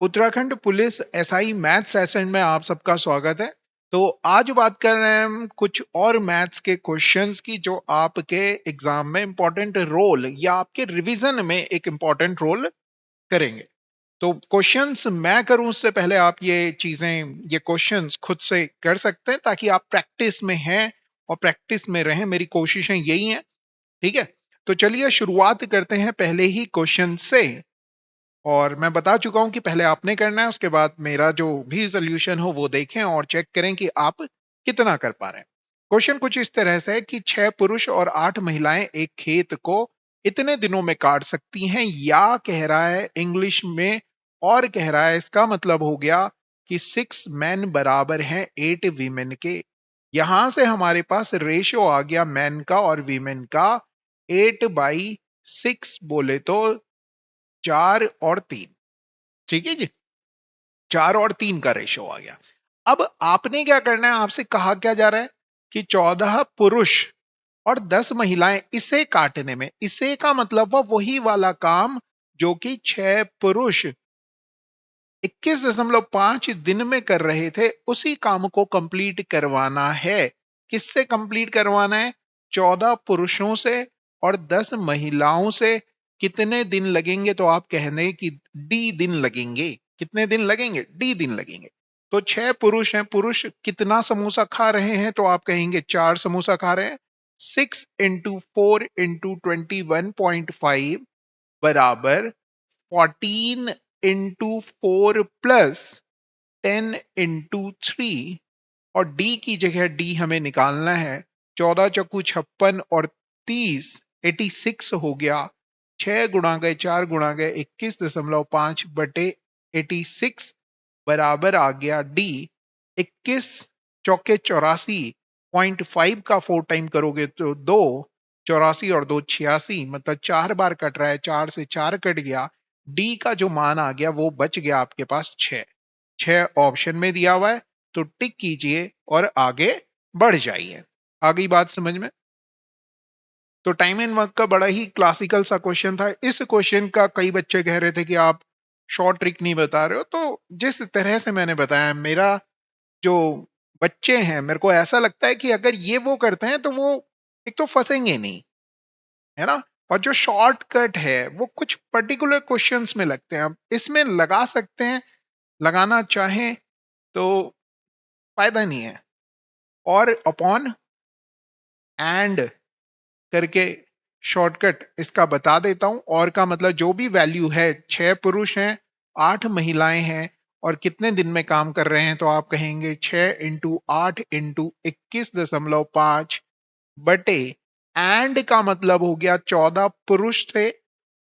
Uttarakhand police SI math session में आप सबका स्वागत है। तो आज बात कर रहे हैं हम कुछ और मैथ्स के क्वेश्चंस की जो आपके एग्जाम में इंपॉर्टेंट रोल या आपके रिवीजन में एक इंपॉर्टेंट रोल करेंगे। तो क्वेश्चंस मैं करूं उससे पहले आप ये क्वेश्चंस खुद से कर सकते हैं ताकि आप प्रैक्टिस में हैं और प्रैक्टिस में रहें। मेरी कोशिशें यही हैं, ठीक है। तो चलिए शुरुआत करते हैं पहले ही क्वेश्चन से। और मैं बता चुका हूं कि पहले आपने करना है, उसके बाद मेरा जो भी सोल्यूशन हो वो देखें और चेक करें कि आप कितना कर पा रहे हैं। क्वेश्चन कुछ इस तरह से है कि 6 पुरुष और 8 महिलाएं एक खेत को इतने दिनों में काट सकती हैं, या कह रहा है इंग्लिश में, और कह रहा है इसका मतलब हो गया कि 6 मैन बराबर हैं 8 वीमेन के। यहां से हमारे पास रेशो आ गया मैन का और वीमेन का 8/6, बोले तो 4 और 3। ठीक है जी, 4 और 3 का रेशो आ गया। अब आपने क्या करना है, आपसे कहा क्या जा रहा है कि 14 पुरुष और 10 महिलाएं इसे काटने में, इसे का मतलब वो वही वाला काम जो कि 6 पुरुष 21.5 दिन में कर रहे थे, उसी काम को कंप्लीट करवाना है। किससे कंप्लीट करवाना है? 14 पुरुषों से और 10 महिलाओं से। कितने दिन लगेंगे? तो आप कहने कि डी दिन लगेंगे। कितने दिन लगेंगे? डी दिन लगेंगे। तो 6 पुरुष हैं, पुरुष कितना समोसा खा रहे हैं? तो आप कहेंगे 4 समोसा खा रहे हैं। 6 into 4 into 21.5 बराबर 14 into 4 प्लस 10 into 3। और डी की जगह डी हमें निकालना है। 14 चक्कू 56 और 30 86 हो गया। 6 गुणा गए 4 गुणा गए 21.5 बटे 86 बराबर आ गया डी 21 चौके 84। 0.5 का 4 टाइम करोगे तो 2, 84 और 2 86, मतलब 4 बार कट रहा है, 4 से 4 कट गया। डी का जो मान आ गया वो बच गया आपके पास 6। 6 ऑप्शन में दिया हुआ है, तो टिक कीजिए और आगे बढ़ जाइए। आ गई बात समझ में? तो टाइम एंड वर्क का बड़ा ही क्लासिकल सा क्वेश्चन था। इस क्वेश्चन का कई बच्चे कह रहे थे कि आप शॉर्ट ट्रिक नहीं बता रहे हो। तो जिस तरह से मैंने बताया, मेरा जो बच्चे हैं, मेरे को ऐसा लगता है कि अगर ये वो करते हैं तो वो एक तो फंसेंगे नहीं, है ना। और जो शॉर्टकट है वो कुछ पर्टिकुलर क्वेश्चंस में लगते हैं। अब इसमें लगा सकते हैं, लगाना चाहें तो फायदा नहीं है। और अपॉन एंड करके शॉर्टकट इसका बता देता हूं। और का मतलब जो भी वैल्यू है, 6 पुरुष हैं 8 महिलाएं हैं और कितने दिन में काम कर रहे हैं, तो आप कहेंगे 6 into 8 into 21.5 बटे एंड का मतलब हो गया 14 पुरुष थे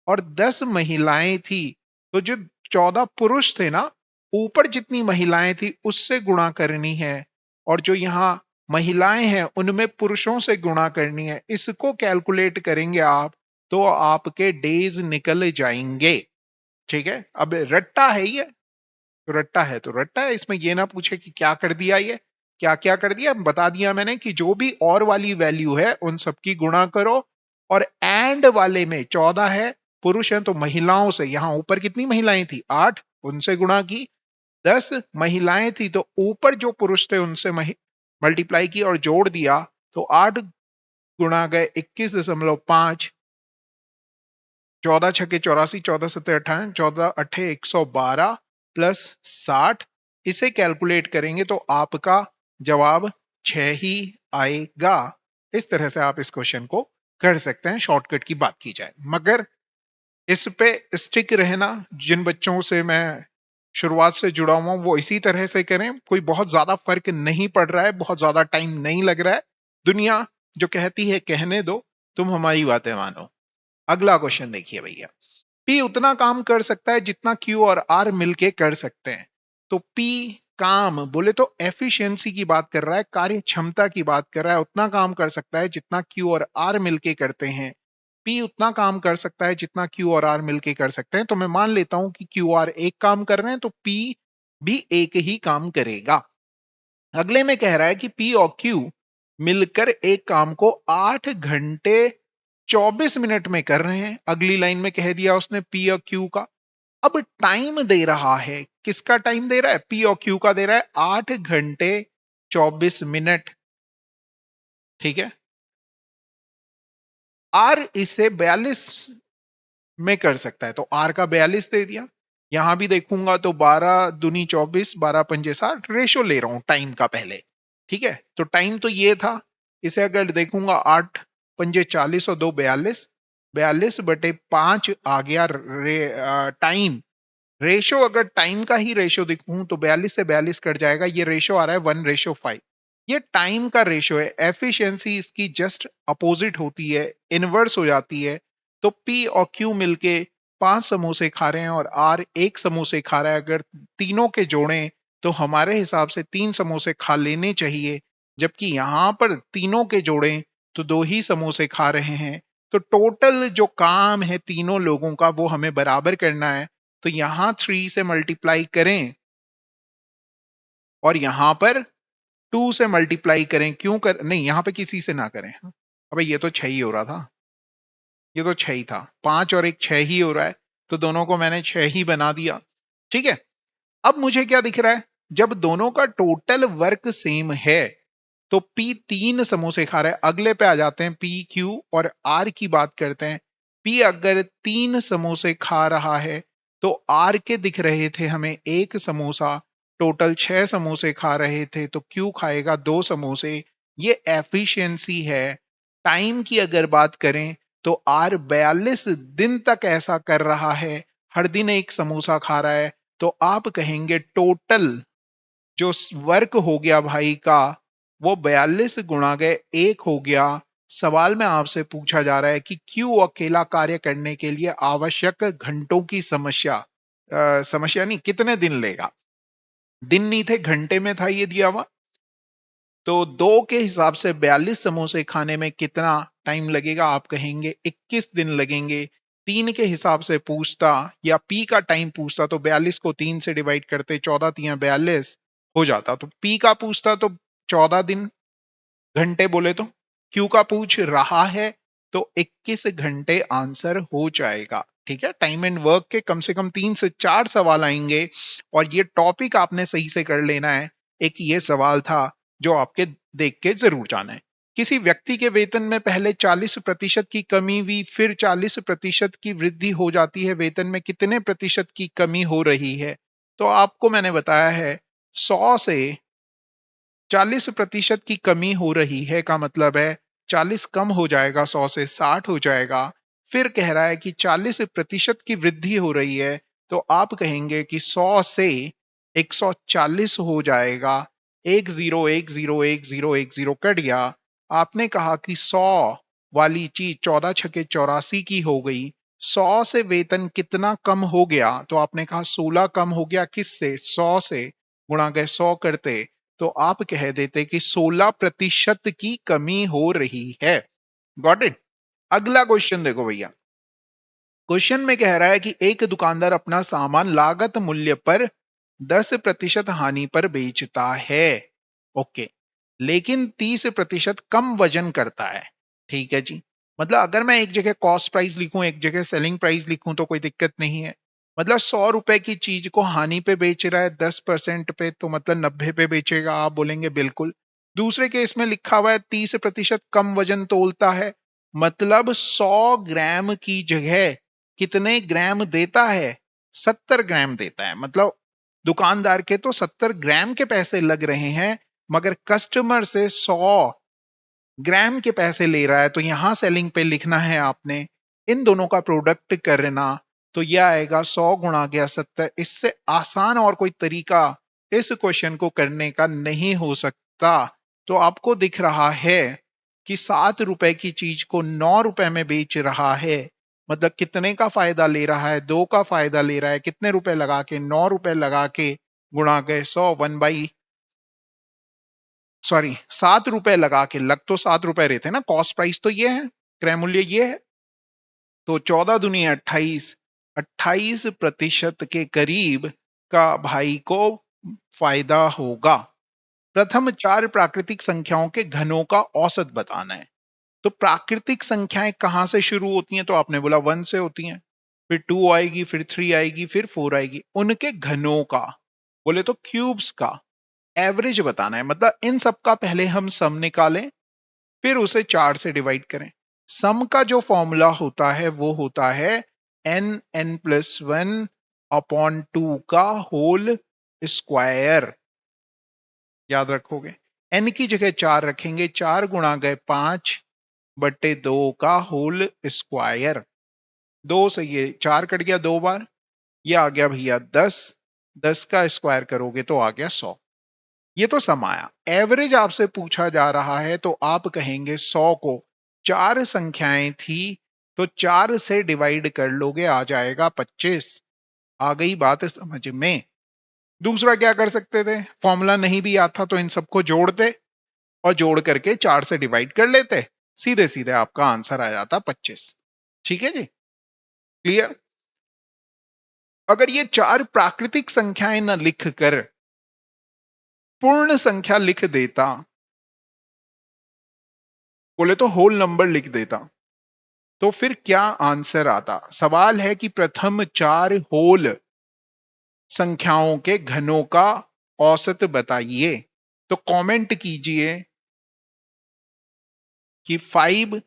और 10 महिलाएं थी। तो जो 14 पुरुष थे ना, ऊपर जितनी महिलाएं थी उससे गुणा करनी है, और जो यहाँ महिलाएं हैं उनमें पुरुषों से गुणा करनी है। इसको कैलकुलेट करेंगे आप तो आपके डेज निकल जाएंगे। ठीक है। अब रट्टा है ये, तो रट्टा है तो रट्टा है। इसमें ये ना पूछे कि क्या कर दिया, ये क्या क्या कर दिया। बता दिया मैंने कि जो भी और वाली वैल्यू है उन सबकी गुणा करो। और एंड वाले में 14 है, पुरुष हैं तो महिलाओं से, यहां ऊपर कितनी महिलाएं थी? 8, उनसे गुणा की। 10 महिलाएं थी तो ऊपर जो पुरुष थे उनसे मल्टीप्लाई की और जोड़ दिया। तो 8 गुणा गए 21.5, 14 छके 84, 14 सत्ते 58, 14 अट्ठे 112 प्लस 60। इसे कैलकुलेट करेंगे तो आपका जवाब 6 ही आएगा। इस तरह से आप इस क्वेश्चन को कर सकते हैं, शॉर्टकट की बात की जाए। मगर इस पे स्टिक रहना, जिन बच्चों से मैं शुरुआत से जुड़ा हुआ हूं वो इसी तरह से करें। कोई बहुत ज्यादा फर्क नहीं पड़ रहा है, बहुत ज्यादा टाइम नहीं लग रहा है। दुनिया जो कहती है कहने दो, तुम हमारी बातें मानो। अगला क्वेश्चन देखिए भैया। पी उतना काम कर सकता है जितना क्यू और आर मिलके कर सकते हैं। तो पी काम बोले तो एफिशिएंसी की बात कर रहा है, कार्य क्षमता की बात कर रहा है। उतना काम कर सकता है जितना क्यू और आर मिलके करते हैं। पी उतना काम कर सकता है जितना क्यू और आर मिलके कर सकते हैं। तो मैं मान लेता हूं कि क्यू आर एक काम कर रहे हैं, तो पी भी एक ही काम करेगा। अगले में कह रहा है कि पी और क्यू मिलकर एक काम को 8 घंटे 24 मिनट में कर रहे हैं। अगली लाइन में कह दिया उसने पी और क्यू का। अब टाइम दे रहा है, किसका टाइम दे रहा है? पी और क्यू का दे रहा है 8 घंटे 24 मिनट। ठीक है, आर इसे 42 में कर सकता है, तो आर का 42 दे दिया। यहां भी देखूंगा तो 12 दूनी 24, 12 पंजे 60, रेशो ले रहा हूं टाइम का पहले। ठीक है, तो टाइम तो ये था। इसे अगर देखूंगा 8 पंजे 40 और 2 42, 42/5 आ गया टाइम। रेशो अगर टाइम का ही रेशो दिखूं तो 42 से 42 कट जाएगा, ये रेशो आ रहा है 1:5। ये टाइम का रेशो है, एफिशिएंसी इसकी जस्ट अपोजिट होती है, इनवर्स हो जाती है। तो पी और क्यू मिलके 5 समोसे खा रहे हैं और आर एक समोसे खा रहा है। अगर तीनों के जोड़ें तो हमारे हिसाब से 3 समोसे खा लेने चाहिए, जबकि यहां पर तीनों के जोड़ें तो 2 ही समोसे खा रहे हैं। तो टोटल जो काम है तीनों लोगों का वो हमें बराबर करना है। तो यहां 3 से मल्टीप्लाई करें और यहां पर 2 से मल्टीप्लाई करें। क्यों कर नहीं, यहां पे किसी से ना करें। अबे ये तो 6 ही हो रहा था, ये तो 6 ही था, 5 और 1 6 ही हो रहा है, तो दोनों को मैंने 6 ही बना दिया। ठीक है, अब मुझे क्या दिख रहा है, जब दोनों का टोटल वर्क सेम है तो पी 3 समोसे खा रहा है। अगले पे आ जाते हैं, पी क्यू और आर की बात करते हैं। पी अगर 3 समोसे खा रहा है तो आर के दिख रहे थे हमें 1 समोसा, टोटल 6 समोसे खा रहे थे, तो क्यू खाएगा 2 समोसे। ये एफिशिएंसी है। टाइम की अगर बात करें तो आर 42 दिन तक ऐसा कर रहा है, हर दिन 1 समोसा खा रहा है। तो आप कहेंगे टोटल जो वर्क हो गया भाई का, वो 42 गुणा गए 1 हो गया। सवाल में आपसे पूछा जा रहा है कि क्यों अकेला कार्य करने के लिए आवश्यक घंटों की समस्या, समस्या नहीं, कितने दिन लेगा। दिन नहीं थे, घंटे में था ये दिया हुआ। तो 2 के हिसाब से 42 समोसे खाने में कितना टाइम लगेगा? आप कहेंगे 21 दिन लगेंगे। 3 के हिसाब से पूछता या पी का टाइम पूछता तो 42 को 3 से डिवाइड करते, 14 तिया 42 हो जाता। तो पी का पूछता तो 14 दिन घंटे बोले तो, क्यू का पूछ रहा है तो 21 घंटे आंसर हो जाएगा। ठीक है, टाइम एंड वर्क के कम से कम 3 से 4 सवाल आएंगे और ये टॉपिक आपने सही से कर लेना है। एक ये सवाल था जो आपके देख के जरूर जाना है। किसी व्यक्ति के वेतन में पहले 40% की कमी हुई, फिर 40% की वृद्धि हो जाती है, वेतन में कितने प्रतिशत की कमी हो रही है? तो आपको मैंने बताया है 100 से 40% की कमी हो रही है का मतलब है 40 कम हो जाएगा, 100 से 60 हो जाएगा। फिर कह रहा है कि 40% की वृद्धि हो रही है, तो आप कहेंगे कि 100 से 140 हो जाएगा। 10 10 10 10 कट गया। आपने कहा कि 100 वाली चीज 14 छके 84 की हो गई। 100 से वेतन कितना कम हो गया? तो आपने कहा 16 कम हो गया। किससे? 100 से। गुणा गए 100 करते तो आप कह देते कि 16% की कमी हो रही है। Got it? अगला क्वेश्चन देखो भैया। क्वेश्चन में कह रहा है कि एक दुकानदार अपना सामान लागत मूल्य पर 10% हानि पर बेचता है। ओके, लेकिन 30% कम वजन करता है। ठीक है जी, मतलब अगर मैं एक जगह कॉस्ट प्राइस लिखूं, एक जगह सेलिंग प्राइस लिखूं तो कोई दिक्कत नहीं है। मतलब 100 रुपए की चीज को हानि पे बेच रहा है 10% पे, तो मतलब 90 पे बेचेगा। आप बोलेंगे बिल्कुल। दूसरे केस में लिखा हुआ है 30% कम वजन तोलता है, मतलब 100 ग्राम की जगह कितने ग्राम देता है? 70 ग्राम देता है। मतलब दुकानदार के तो 70 ग्राम के पैसे लग रहे हैं, मगर कस्टमर से 100 ग्राम के पैसे ले रहा है। तो यहां सेलिंग पे लिखना है आपने, इन दोनों का प्रोडक्ट करना। तो यह आएगा 100 गुणा गया 70। इससे आसान और कोई तरीका इस क्वेश्चन को करने का नहीं हो सकता। तो आपको दिख रहा है कि 7 रुपए की चीज को 9 रुपए में बेच रहा है, मतलब कितने का फायदा ले रहा है? 2 का फायदा ले रहा है। कितने रुपए लगा के? 9 रुपए लगा के, गुणा गए 100, 7 रुपए लगा के। लग तो 7 रुपए रहे थे ना, कॉस्ट प्राइस तो ये है, क्रय मूल्य ये है। तो 14 दूनी 28, 28% के करीब का भाई को फायदा होगा। प्रथम 4 प्राकृतिक संख्याओं के घनों का औसत बताना है। तो प्राकृतिक संख्याएं कहां से शुरू होती हैं? तो आपने बोला 1 से होती हैं। फिर 2 आएगी, फिर 3 आएगी, फिर 4 आएगी। उनके घनों का, बोले तो क्यूब्स का एवरेज बताना है। मतलब इन सब का पहले हम सम निकालें, फिर उसे 4 से डिवाइड करें। सम का जो फॉर्मूला होता है वो होता है n+1 अपॉन 2 का होल स्क्वायर। याद रखोगे, n की जगह 4 रखेंगे, 4 गुणा गए 5/2 का होल स्क्वायर। 2 से ये 4 कट गया 2 बार, ये आ गया भैया 10। 10 का स्क्वायर करोगे तो आ गया 100। ये तो सम आया। एवरेज आपसे पूछा जा रहा है तो आप कहेंगे 100 को 4 संख्याएं थी तो 4 से डिवाइड कर लोगे, आ जाएगा 25। आ गई बात समझ में। दूसरा क्या कर सकते थे, फॉर्मूला नहीं भी आता तो इन सबको जोड़ते और जोड़ करके 4 से डिवाइड कर लेते, सीधे सीधे आपका आंसर आ जाता 25। ठीक है जी, क्लियर। अगर ये 4 प्राकृतिक संख्याएं न लिख कर पूर्ण संख्या लिख देता, बोले तो होल नंबर लिख देता, तो फिर क्या आंसर आता। सवाल है कि प्रथम 4 होल संख्याओं के घनों का औसत बताइए। तो कमेंट कीजिए कि 5A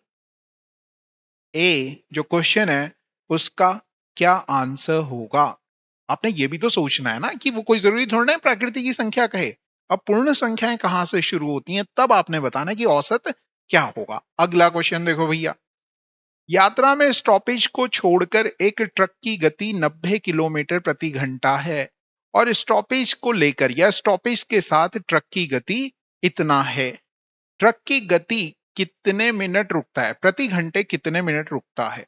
जो क्वेश्चन है उसका क्या आंसर होगा। आपने ये भी तो सोचना है ना कि वो कोई जरूरी थोड़ा है प्रकृति की संख्या कहे। अब पूर्ण संख्याएं कहां से शुरू होती हैं, तब आपने बताना कि औसत क्या होगा। अगला क्वेश्चन देखो भैया, यात्रा में स्टॉपेज को छोड़कर एक ट्रक की गति 90 किलोमीटर प्रति घंटा है और स्टॉपेज को लेकर या स्टॉपेज के साथ ट्रक की गति इतना है। ट्रक की गति कितने मिनट रुकता है, प्रति घंटे कितने मिनट रुकता है।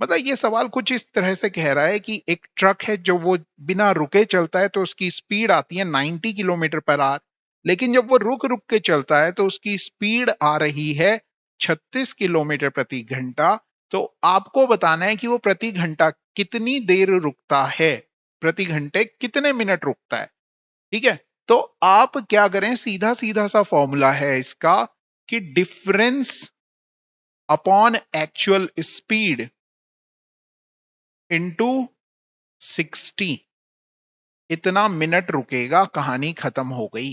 मतलब ये सवाल कुछ इस तरह से कह रहा है कि एक ट्रक है जो वो बिना रुके चलता है तो उसकी स्पीड आती है 90 किलोमीटर पर आवर, लेकिन जब वो रुक रुक के चलता है तो उसकी स्पीड आ रही है 36 किलोमीटर प्रति घंटा। तो आपको बताना है कि वो प्रति घंटा कितनी देर रुकता है, प्रति घंटे कितने मिनट रुकता है। ठीक है, तो आप क्या करें, सीधा सीधा सा फॉर्मूला है इसका कि difference upon actual speed into 60, इतना मिनट रुकेगा, कहानी खत्म हो गई।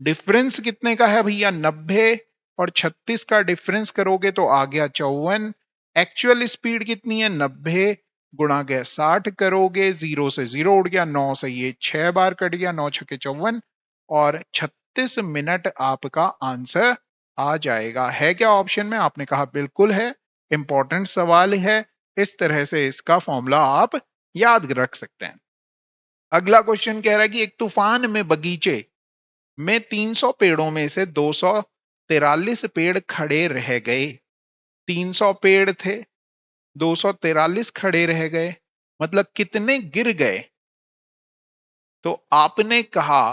डिफरेंस कितने का है भैया, 90 और 36 का डिफरेंस करोगे तो आ गया 54। एक्चुअल स्पीड कितनी है, 90 गुणा गया 60 करोगे, 0 से 0 उड़ गया, 9 से ये 6 बार कट गया, 9 छके 54 और 36 मिनट आपका आंसर आ जाएगा। है क्या ऑप्शन में, आपने कहा बिल्कुल है। इंपॉर्टेंट सवाल है, इस तरह से इसका फॉर्मूला आप याद रख सकते हैं। अगला क्वेश्चन कह रहा है कि एक तूफान में बगीचे में 300 पेड़ों में से 243 पेड़ खड़े रह गए। 300 पेड़ थे, 243 खड़े रह गए, मतलब कितने गिर गए। तो आपने कहा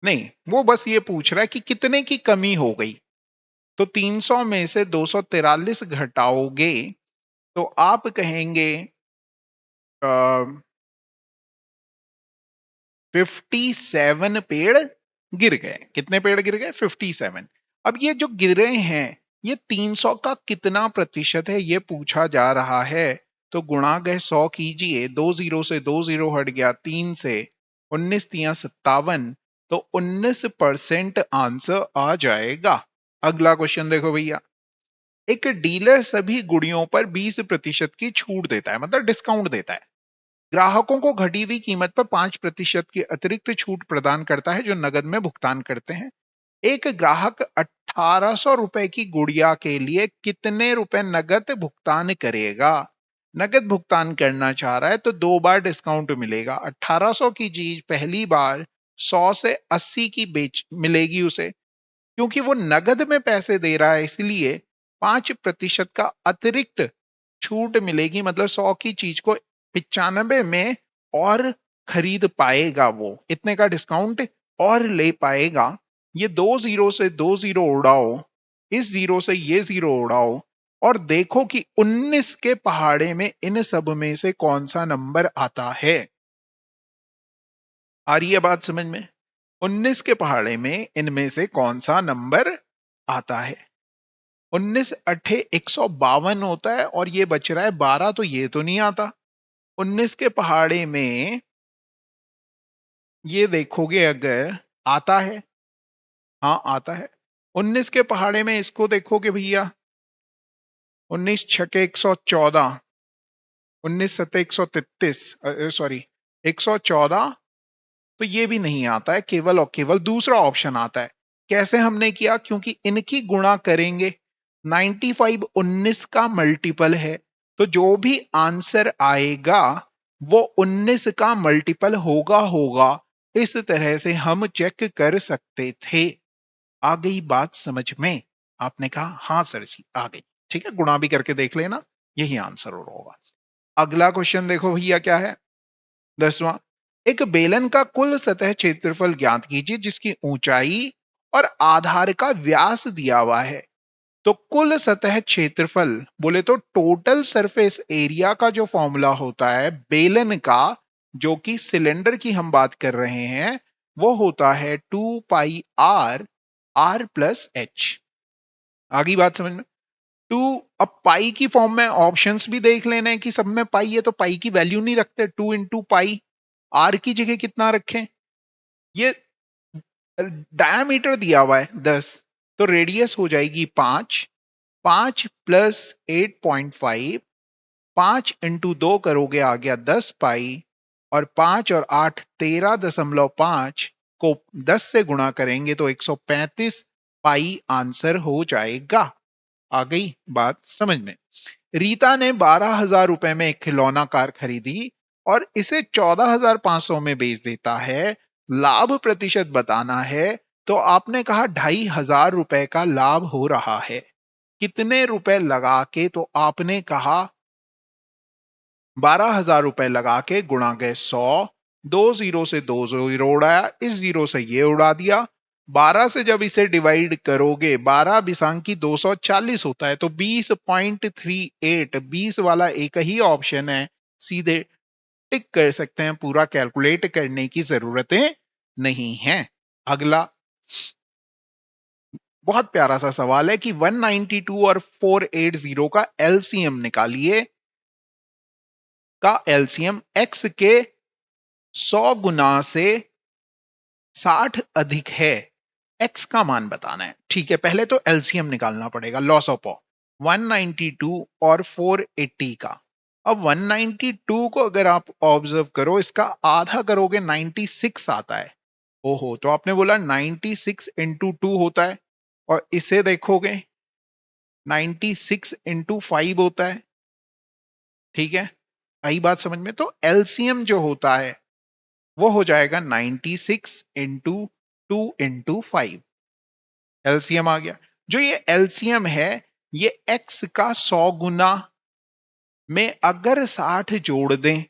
नहीं, वो बस ये पूछ रहा है कि कितने की कमी हो गई। तो 300 में से 243 घटाओगे तो आप कहेंगे 57 पेड़ गिर गए। कितने पेड़ गिर गए, 57। अब ये जो गिरे हैं ये 300 का कितना प्रतिशत है ये पूछा जा रहा है। तो गुणा गए 100 कीजिए, 2 जीरो से 2 जीरो हट गया, 3 से 19 तिया 57, तो 19% आंसर आ जाएगा। अगला क्वेश्चन देखो भैया, एक डीलर सभी गुड़ियों पर 20% की छूट देता है, मतलब डिस्काउंट देता है। ग्राहकों को घटी हुई कीमत पर 5% की अतिरिक्त छूट प्रदान करता है जो नगद में भुगतान करते हैं। एक ग्राहक 1800 रुपए की गुड़िया के लिए कितने रुपए नगद भुगतान करेगा। नगद भुगतान करना चाह रहा है तो 2 बार डिस्काउंट मिलेगा। 1800 की चीज पहली बार 100 से 80 की बेच मिलेगी उसे, क्योंकि वो नगद में पैसे दे रहा है इसलिए 5% का अतिरिक्त छूट मिलेगी। मतलब 100 की चीज को 95 में और खरीद पाएगा, वो इतने का डिस्काउंट और ले पाएगा। ये 2 जीरो से 2 जीरो उड़ाओ, इस जीरो से ये जीरो उड़ाओ और देखो कि 19 के पहाड़े में इन सब में से कौन सा नंबर आता है। आ रही है बात समझ में, 19 के पहाड़े में इनमें से कौन सा नंबर आता है। 19 अट्ठे 152 होता है और ये बच रहा है 12, तो ये तो नहीं आता। 19 के पहाड़े में ये देखोगे अगर आता है, हाँ आता है। 19 के पहाड़े में इसको देखोगे भैया, 19 छके 114, 19 सत्ते 133, सॉरी 114, तो ये भी नहीं आता है, केवल और केवल दूसरा ऑप्शन आता है। कैसे हमने किया, क्योंकि इनकी गुणा करेंगे, 95 19 का मल्टीपल है, तो जो भी आंसर आएगा वो 19 का मल्टीपल होगा होगा। इस तरह से हम चेक कर सकते थे। आ गई बात समझ में? आपने कहा हाँ सर जी आ गई। ठीक है, गुणा भी करके देख लेना, यही आंसर होगा। अगला क्वेश्चन देखो भैया क्या है, 10वां। एक बेलन का कुल सतह क्षेत्रफल ज्ञात कीजिए जिसकी ऊंचाई और आधार का व्यास दिया हुआ है। तो कुल सतह क्षेत्रफल बोले तो टोटल सरफेस एरिया का जो फॉर्मूला होता है बेलन का, जो कि सिलेंडर की हम बात कर रहे हैं, वो होता है 2 पाई आर प्लस एच। आगे बात समझ में? टू, अब पाई की फॉर्म में ऑप्शंस भी देख लेना है कि सब में पाई है, तो पाई की वैल्यू नहीं रखते, 2 इंटू पाई। आर की जगह कितना रखें, ये डायामीटर दिया हुआ है 10, तो रेडियस हो जाएगी 5, 5 प्लस 8.5, 5 इंटू 2 करोगे आ गया 10 पाई, और 5 और 8 13.5 को 10 से गुणा करेंगे तो 135 पाई आंसर हो जाएगा। आ गई बात समझ में? रीता ने 12,000 रुपए में एक खिलौना कार खरीदी और इसे 14,500 में बेच देता है। लाभ प्रतिशत बताना है, तो आपने कहा 2,500 रुपए का लाभ हो रहा है। कितने रुपए लगा के, तो आपने कहा 12,000 रुपए लगा के गुणा गए 100, 2 जीरो से 2 जीरो उड़ाया, इस जीरो से ये उड़ा दिया। 12 से जब इसे डिवाइड करोगे, 12 बिसांकी 240 होता है, तो 20.38, 20 वाला एक ही ऑप्शन है, सीधे टिक कर सकते हैं, पूरा कैलकुलेट करने की जरूरतें नहीं है। अगला बहुत प्यारा सा सवाल है कि 192 और 480 का एलसीएम निकालिए। का एलसीएम x के 100 गुना से 60 अधिक है, x का मान बताना है। ठीक है, पहले तो एलसीएम निकालना पड़ेगा, लॉस ऑफ 192 और 480 का। अब 192 को अगर आप ऑब्जर्व करो, इसका आधा करोगे 96 आता है। ओहो, तो आपने बोला 96 इंटू 2 होता है, और इसे देखोगे 96 इंटू 5 होता है। ठीक है, आई बात समझ में? तो एलसीएम जो होता है वो हो जाएगा 96 इंटू 2 इंटू 5। एलसीएम आ गया। जो ये एलसीएम है, ये x का 100 गुना में अगर 60 जोड़ दें,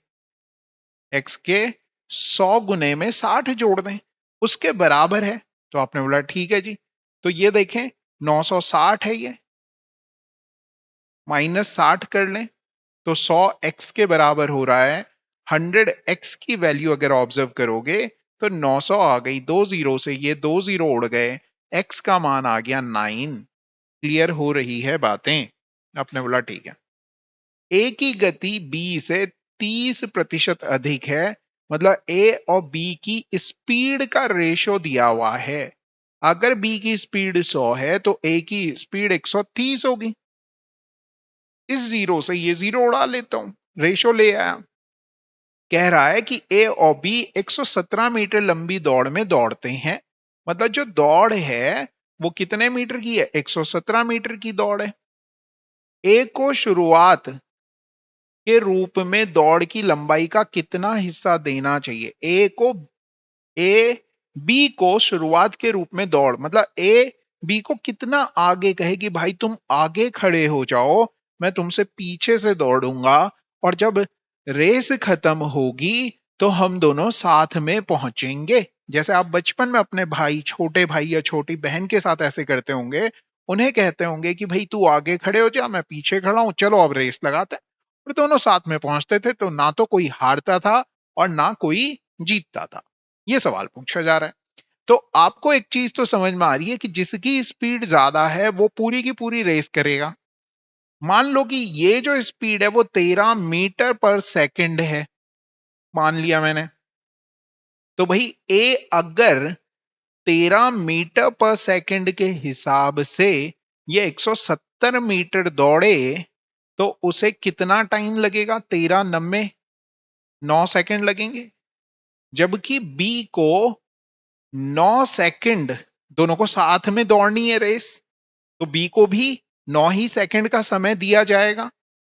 x के 100 गुने में 60 जोड़ दें, उसके बराबर है। तो आपने बोला ठीक है जी। तो ये देखें 960 है, ये माइनस 60 कर लें तो 100x के बराबर हो रहा है। 100x की वैल्यू अगर ऑब्जर्व करोगे तो 900 आ गई, 2 जीरो से ये 2 जीरो उड़ गए, x का मान आ गया 9। क्लियर हो रही है बातें? आपने बोला ठीक है। a की गति b से 30% अधिक है, मतलब a और b की स्पीड का रेशो दिया हुआ है। अगर b की स्पीड 100 है तो a की स्पीड 130 होगी। इस जीरो से ये जीरो उड़ा लेता हूं, रेशो ले आया। कह रहा है कि ए और बी 117 मीटर लंबी दौड़ में दौड़ते हैं, मतलब जो दौड़ है वो कितने मीटर की है, 117 मीटर की दौड़ है। ए को शुरुआत के रूप में दौड़ की लंबाई का कितना हिस्सा देना चाहिए? ए बी को शुरुआत के रूप में दौड़, मतलब ए बी को कितना आगे कहे कि भाई तुम आगे खड़े हो जाओ, मैं तुमसे पीछे से दौड़ूंगा, और जब रेस खत्म होगी तो हम दोनों साथ में पहुंचेंगे। जैसे आप बचपन में अपने भाई, छोटे भाई या छोटी बहन के साथ ऐसे करते होंगे, उन्हें कहते होंगे कि भाई तू आगे खड़े हो जा, मैं पीछे खड़ा हूं, चलो अब रेस लगाते हैं। और दोनों साथ में पहुंचते थे, तो ना तो कोई हारता था और ना कोई जीतता था। ये सवाल पूछा जा रहा है। तो आपको एक चीज तो समझ में आ रही है कि जिसकी स्पीड ज्यादा है वो पूरी की पूरी रेस करेगा। मान लो कि ये जो स्पीड है वो 13 मीटर पर सेकंड है, मान लिया मैंने। तो भाई ए अगर 13 मीटर पर सेकंड के हिसाब से ये 170 मीटर दौड़े तो उसे कितना टाइम लगेगा? 9 सेकंड लगेंगे। जबकि बी को 9 सेकंड, दोनों को साथ में दौड़नी है रेस, तो बी को भी 9 ही सेकंड का समय दिया जाएगा।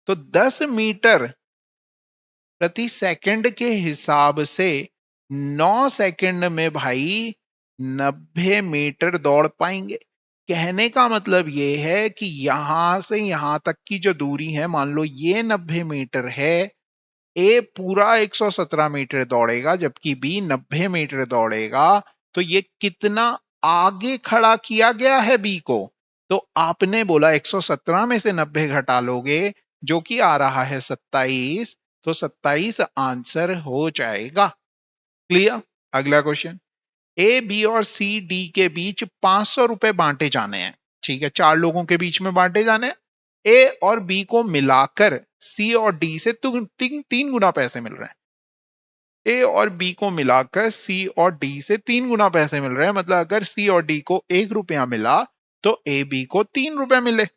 तो 10 मीटर प्रति सेकंड के हिसाब से 9 सेकंड में भाई 90 मीटर दौड़ पाएंगे। कहने का मतलब ये है कि यहां से यहां तक की जो दूरी है, मान लो ये 90 मीटर है, ए पूरा 117 मीटर दौड़ेगा जबकि बी 90 मीटर दौड़ेगा। तो ये कितना आगे खड़ा किया गया है बी को? तो आपने बोला 117 में से 90 घटा लोगे जो कि आ रहा है 27, तो 27 आंसर हो जाएगा। क्लियर? अगला क्वेश्चन। ए बी और सी डी के बीच 500 रुपए बांटे जाने हैं। ठीक है, 4 लोगों के बीच में बांटे जाने हैं। ए और बी को मिलाकर सी और डी से 3 गुना पैसे मिल रहे हैं। ए और बी को मिलाकर सी और डी से 3 गुना पैसे मिल रहे हैं, मतलब अगर सी और डी को 1 रुपया मिला तो ए बी को 3 रुपए मिले।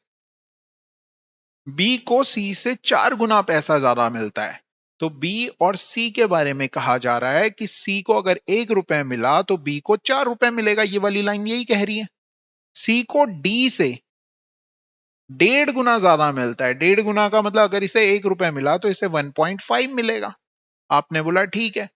बी को सी से 4 गुना पैसा ज्यादा मिलता है। तो बी और सी के बारे में कहा जा रहा है कि सी को अगर 1 रुपए मिला तो बी को 4 रुपए मिलेगा। ये वाली लाइन यही कह रही है। सी को डी से 1.5 गुना ज्यादा मिलता है। 1.5 गुना का मतलब अगर इसे 1 रुपए मिला तो इसे 1.5 मिलेगा। आपने बोला ठीक है।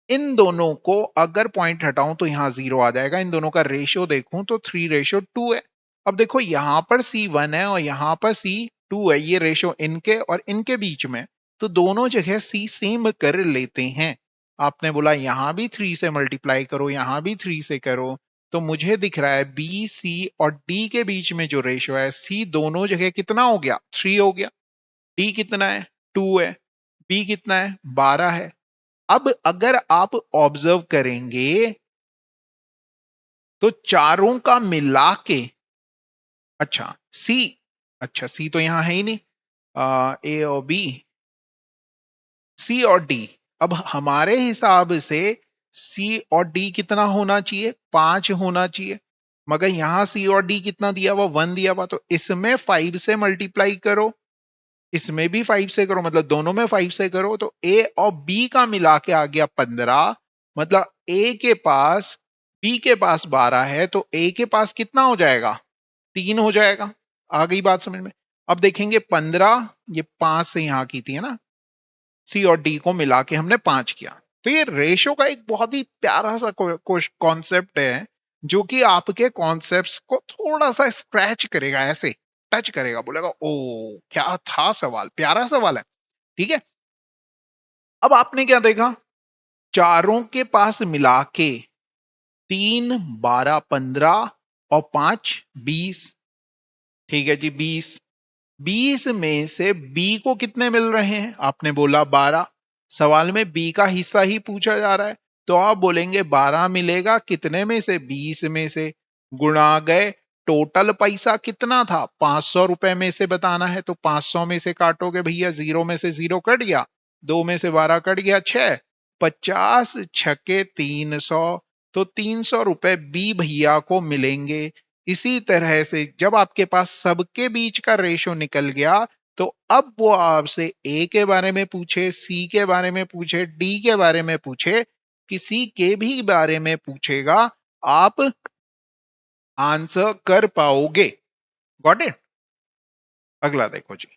इन दोनों को अगर पॉइंट हटाऊं तो यहां 0 आ जाएगा। इन दोनों का रेशियो देखूं तो 3:2 है। अब देखो यहां पर C1 है और यहां पर C2 है, ये रेशियो इनके और इनके बीच में, तो दोनों जगह C सेम कर लेते हैं। आपने बोला यहां भी 3 से मल्टीप्लाई करो, यहां भी 3 से करो, तो मुझे दिख रहा है बी सी और डी के बीच में जो रेशियो है, सी दोनों जगह कितना हो गया? 3 हो गया। डी कितना है? 2 है। बी कितना है? 12 है। अब अगर आप ऑब्जर्व करेंगे तो चारों का मिला के, अच्छा सी, अच्छा सी तो यहां है ही नहीं, ए और बी, सी और डी। अब हमारे हिसाब से सी और डी कितना होना चाहिए? 5 होना चाहिए। मगर यहां सी और डी कितना दिया हुआ? 1 दिया हुआ। तो इसमें 5 से मल्टीप्लाई करो, इसमें भी 5 से करो, मतलब दोनों में 5 से करो, तो ए और बी का मिला के आ गया 15। मतलब ए के पास, बी के पास 12 है तो ए के पास कितना हो जाएगा? 3 हो जाएगा। आ गई बात समझ में? अब देखेंगे 15, ये 5 से यहां की थी है ना, सी और डी को मिला के हमने 5 किया। तो ये रेशो का एक बहुत ही प्यारा सा कॉन्सेप्ट है जो कि आपके कॉन्सेप्ट्स को थोड़ा सा स्क्रैच करेगा, ऐसे टच करेगा, बोलेगा ओ क्या था सवाल, प्यारा सवाल है। ठीक है। अब आपने क्या देखा? चारों के पास मिला के 3, 12, 15 और 5, 20। ठीक है जी, 20। 20 में से बी को कितने मिल रहे हैं? आपने बोला 12। सवाल में बी का हिस्सा ही पूछा जा रहा है, तो आप बोलेंगे 12 मिलेगा कितने में से? 20 में से। गुणा गए, टोटल पैसा कितना था? 500 रुपए में से बताना है, तो 500 में से काटोगे भैया, 0 में से 0 कट गया, 2 में से 12 कट गया 6, 50 छके 300, तो 300 रुपए बी भैया को मिलेंगे। इसी तरह से जब आपके पास सबके बीच का रेशो निकल गया, तो अब वो आपसे ए के बारे में पूछे, सी के बारे में पूछे, डी के बारे में पूछे, किसी के भी बारे में पूछेगा, आप आंसर कर पाओगे। Got it? अगला देखो जी,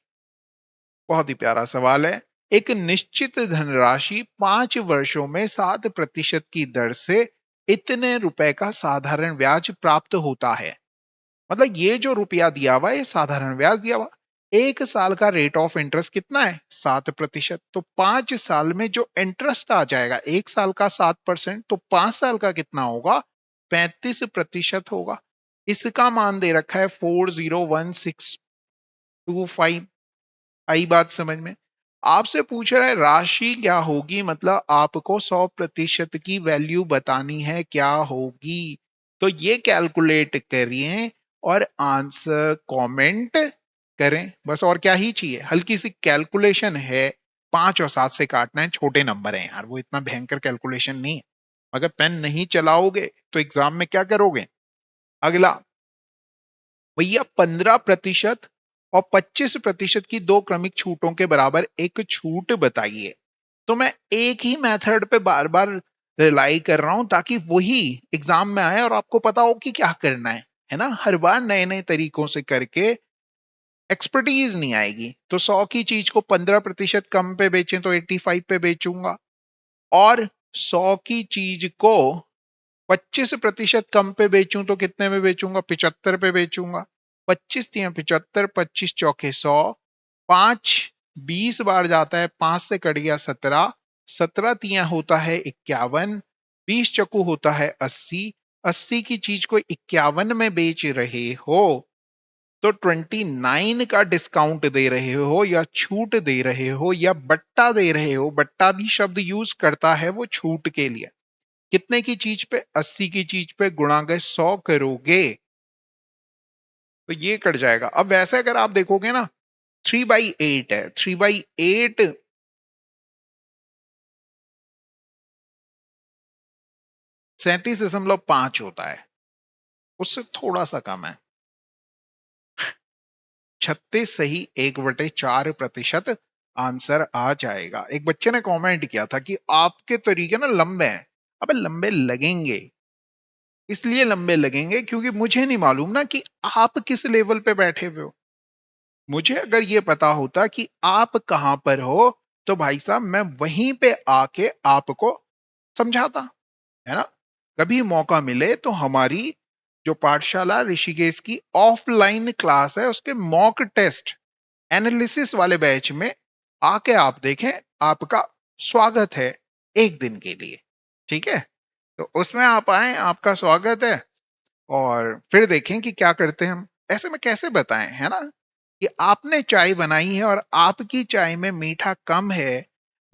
बहुत ही प्यारा सवाल है। एक निश्चित धनराशि 5 वर्षों में 7% की दर से इतने रुपए का साधारण ब्याज प्राप्त होता है। मतलब ये जो रुपया दिया हुआ है ये साधारण ब्याज दिया हुआ। 1 साल का रेट ऑफ इंटरेस्ट कितना है? 7%। तो 5 साल में जो इंटरेस्ट आ जाएगा, 1 साल का 7%, तो 5 साल का कितना होगा? 35% होगा। इसका मान दे रखा है 401,625। आई बात समझ में? आपसे पूछ रहा है राशि क्या होगी, मतलब आपको 100% की वैल्यू बतानी है क्या होगी। तो ये कैलकुलेट करिए और आंसर कमेंट करें, बस और क्या ही चाहिए। हल्की सी कैलकुलेशन है, 5 और 7 से काटना है, छोटे नंबर है यार, वो इतना भयंकर कैलकुलेशन नहीं है। अगर पेन नहीं चलाओगे तो एग्जाम में क्या करोगे। अगला, भैया 15% और 25% की दो क्रमिक छूटों के बराबर एक छूट बताइए। तो मैं एक ही मेथड पे बार बार रिलाई कर रहा हूं ताकि वही एग्जाम में आए और आपको पता हो कि क्या करना है ना। हर बार नए नए तरीकों से करके एक्सपर्टीज नहीं आएगी। तो 100 की चीज को 15% कम पे बेचें तो 85 पे बेचूंगा, और 100 की चीज को 25% कम पे बेचूं तो कितने में बेचूंगा, 75 पे बेचूंगा। 25 × 75, 25 × 4 = 100, 5 20 बार जाता है, 5 से कट गया 17, 17 × 3 होता है 51, 20 × 4 होता है 80, 80 की चीज को 51 में बेच रहे हो तो 29 का डिस्काउंट दे रहे हो या छूट दे रहे हो या बट्टा दे रहे हो। बट्टा भी शब्द यूज करता है वो छूट के लिए। कितने की चीज पे, 80 की चीज पे गुणा गए 100 करोगे तो ये कट जाएगा। अब वैसे अगर आप देखोगे ना, 3/8 है, 3/8 37.5 होता है, उससे थोड़ा सा कम है। 36 सही 1/4% आंसर आ जाएगा। एक बच्चे ने कमेंट किया था कि आपके तरीके ना लंबे हैं। अबे लंबे लगेंगे, इसलिए लंबे लगेंगे क्योंकि मुझे नहीं मालूम ना कि आप किस लेवल पे बैठे हुए हो। मुझे अगर ये पता होता कि आप कहां पर हो तो भाई साहब मैं वहीं पे आके आपको समझाता, है ना। कभी मौका मिले तो हमारी जो पाठशाला ऋषिकेश की ऑफलाइन क्लास है उसके मॉक टेस्ट एनालिसिस वाले बैच में आके आप देखें, आपका स्वागत है एक दिन के लिए, ठीक है। तो उसमें आप आए, आपका स्वागत है, और फिर देखें कि क्या करते हैं हम। ऐसे में कैसे बताएं, है ना, कि आपने चाय बनाई है और आपकी चाय में मीठा कम है,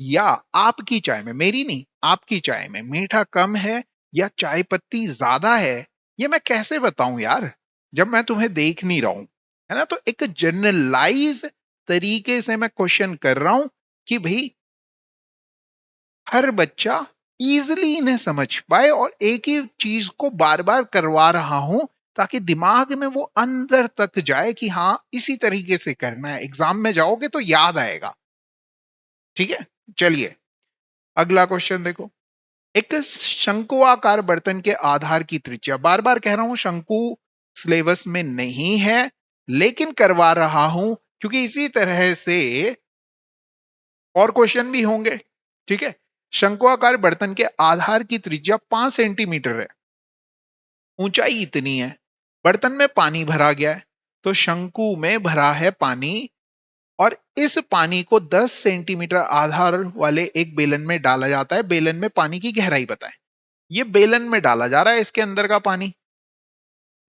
या आपकी चाय में, मेरी नहीं, आपकी चाय में मीठा कम है या चाय पत्ती ज्यादा है, ये मैं कैसे बताऊं यार, जब मैं तुम्हें देख नहीं रहा हूं, है ना। तो एक जनरलाइज तरीके से मैं क्वेश्चन कर रहा हूं कि भाई हर बच्चा इजिली इन्हें समझ पाए, और एक ही चीज को बार बार करवा रहा हूं ताकि दिमाग में वो अंदर तक जाए कि हाँ इसी तरीके से करना है, एग्जाम में जाओगे तो याद आएगा। ठीक है, चलिए अगला क्वेश्चन देखो। एक शंकुआकार बर्तन के आधार की त्रिज्या, बार बार कह रहा हूं शंकु सिलेबस में नहीं है लेकिन करवा रहा हूं क्योंकि इसी तरह से और क्वेश्चन भी होंगे। ठीक है, शंकुआकार बर्तन के आधार की त्रिज्या 5 सेंटीमीटर है, ऊंचाई इतनी है, बर्तन में पानी भरा गया है, तो शंकु में भरा है पानी, और इस पानी को 10 सेंटीमीटर आधार वाले एक बेलन में डाला जाता है। बेलन में पानी की गहराई बताएं। ये बेलन में डाला जा रहा है इसके अंदर का पानी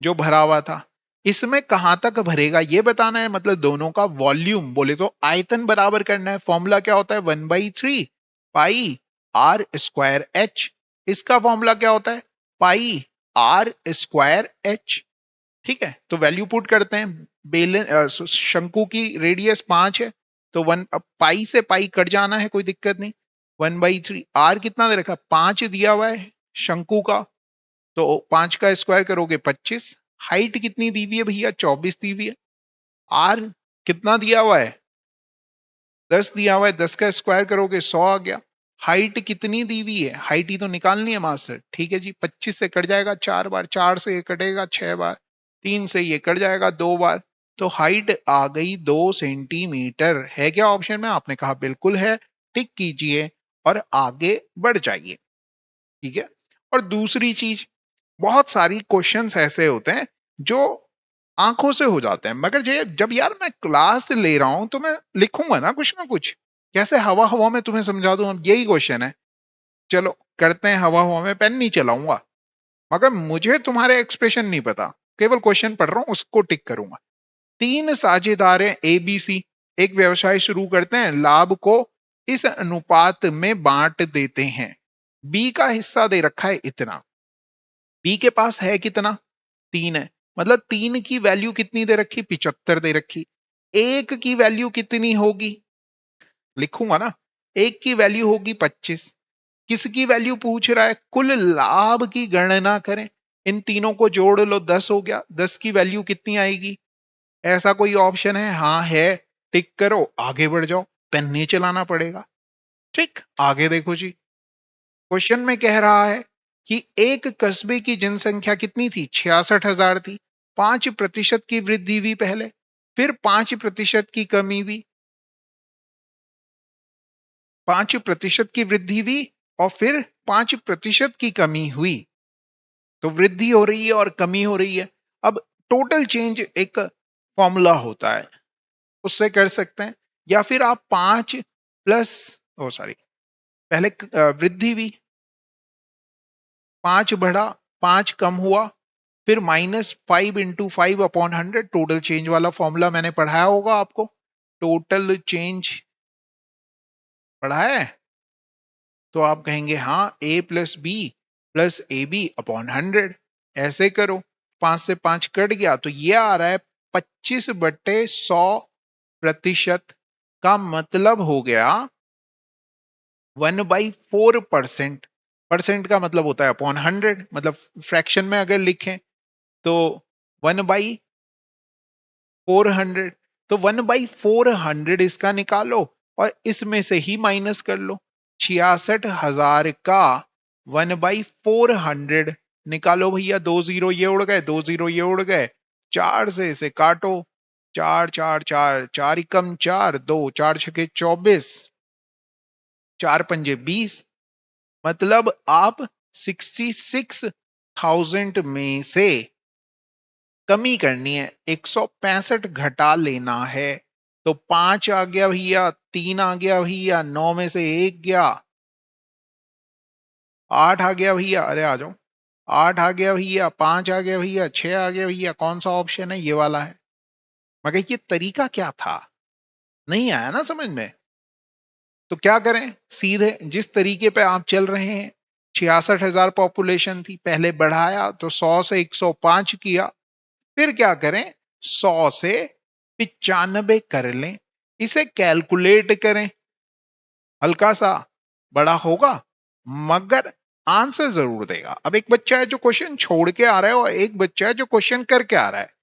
जो भरा हुआ था, इसमें कहां तक भरेगा ये बताना है, मतलब दोनों का वॉल्यूम बोले तो आयतन बराबर करना है। फॉर्मूला क्या होता है, 1/3 पाई r² H। इसका फॉर्मूला क्या होता है, पाई r²H। ठीक है, तो वैल्यू पुट करते हैं। बेलन शंकु की रेडियस 5 है, तो पाई से पाई कट जाना है, कोई दिक्कत नहीं। 1/3 आर कितना दे रखा, 5 दिया हुआ है शंकु का, तो 5 का स्क्वायर करोगे 25। हाइट कितनी दी हुई है भैया, 24 दी हुई है। आर कितना दिया हुआ है, 10 दिया हुआ है, 10 का स्क्वायर करोगे 100 आ गया। हाइट कितनी दी हुई है, हाइट ही तो निकालनी है मास्टर। ठीक है जी, 25 से कट जाएगा 4 बार, 4 से ये कटेगा 6 बार, 3 से ये कट जाएगा 2 बार, तो हाइट आ गई 2 सेंटीमीटर। है क्या ऑप्शन में, आपने कहा बिल्कुल है, टिक कीजिए और आगे बढ़ जाइए। ठीक है, और दूसरी चीज, बहुत सारी क्वेश्चंस ऐसे होते हैं जो आंखों से हो जाते हैं, मगर जब यार मैं क्लास ले रहा हूं तो मैं लिखूंगा ना कुछ, कैसे हवा हवा में तुम्हें समझा दूं, अब यही क्वेश्चन है। चलो करते हैं, हवा हवा में पेन नहीं चलाऊंगा, मगर मुझे तुम्हारे एक्सप्रेशन नहीं पता, केवल क्वेश्चन पढ़ रहा हूं उसको टिक करूंगा। 3 साझेदार हैं ABC, एक व्यवसाय शुरू करते हैं, लाभ को इस अनुपात में बांट देते हैं। बी का हिस्सा दे रखा है इतना, बी के पास है कितना, 3 है, मतलब 3 की वैल्यू कितनी दे रखी, 75 दे रखी। एक की वैल्यू कितनी होगी, लिखूंगा ना, एक की वैल्यू होगी 25। किसकी वैल्यू पूछ रहा है, कुल लाभ की गणना करें, इन तीनों को जोड़ लो, 10 हो गया, 10 की वैल्यू कितनी आएगी। ऐसा कोई ऑप्शन है, हाँ है, टिक करो, आगे बढ़ जाओ, पेन नहीं चलाना पड़ेगा। ठीक, आगे देखो जी, क्वेश्चन में कह रहा है कि एक कस्बे की जनसंख्या कितनी थी, 66,000 थी, 5% की वृद्धि हुई पहले, फिर 5% की कमी हुई, 5% की वृद्धि हुई और फिर 5% की कमी हुई। तो वृद्धि हो रही है और कमी हो रही है। अब टोटल चेंज एक फॉर्मूला होता है, उससे कर सकते हैं, या फिर आप 5 प्लस, ओ सॉरी, पहले वृद्धि हुई, 5 बढ़ा, 5 कम हुआ, फिर -5 × 5/100, टोटल चेंज वाला फॉर्मूला मैंने पढ़ाया होगा आपको, टोटल चेंज पढ़ा है। तो आप कहेंगे हाँ, A+B+AB/100, ऐसे करो, 5 से 5 कट गया तो ये आ रहा है 25/100%, का मतलब हो गया 1/4%। परसेंट का मतलब होता है अपॉन 100, मतलब फ्रैक्शन में अगर लिखें तो 1/400, तो 1/400 इसका निकालो और इसमें से ही माइनस कर लो, 66,000 का 1/400 निकालो भैया, 2 जीरो ये उड़ गए, 2 जीरो ये उड़ गए, 4 से इसे काटो, 4 4 4 4 एकम 4, 2 4 छके 24, 4 पंजे 20, मतलब आप 66,000 में से कमी करनी है, 165 घटा लेना है। तो 5 आ गया भैया, 3 आ गया भैया, 9 में से 1 गया, 8 आ गया भैया, अरे आ जाओ, 8 आ गया भैया, 5 आ गया भैया, 6 आ गया भैया, कौन सा ऑप्शन है, ये वाला है। मगर ये तरीका क्या था, नहीं आया ना समझ में। तो क्या करें, सीधे जिस तरीके पे आप चल रहे हैं, 66,000 पॉपुलेशन थी, पहले बढ़ाया तो 100 से 105 किया, फिर क्या करें, 100 से 95 कर लें, इसे कैलकुलेट करें, हल्का सा बड़ा होगा मगर आंसर जरूर देगा। अब एक बच्चा है जो क्वेश्चन छोड़ के आ रहा है और एक बच्चा है जो क्वेश्चन करके आ रहा है,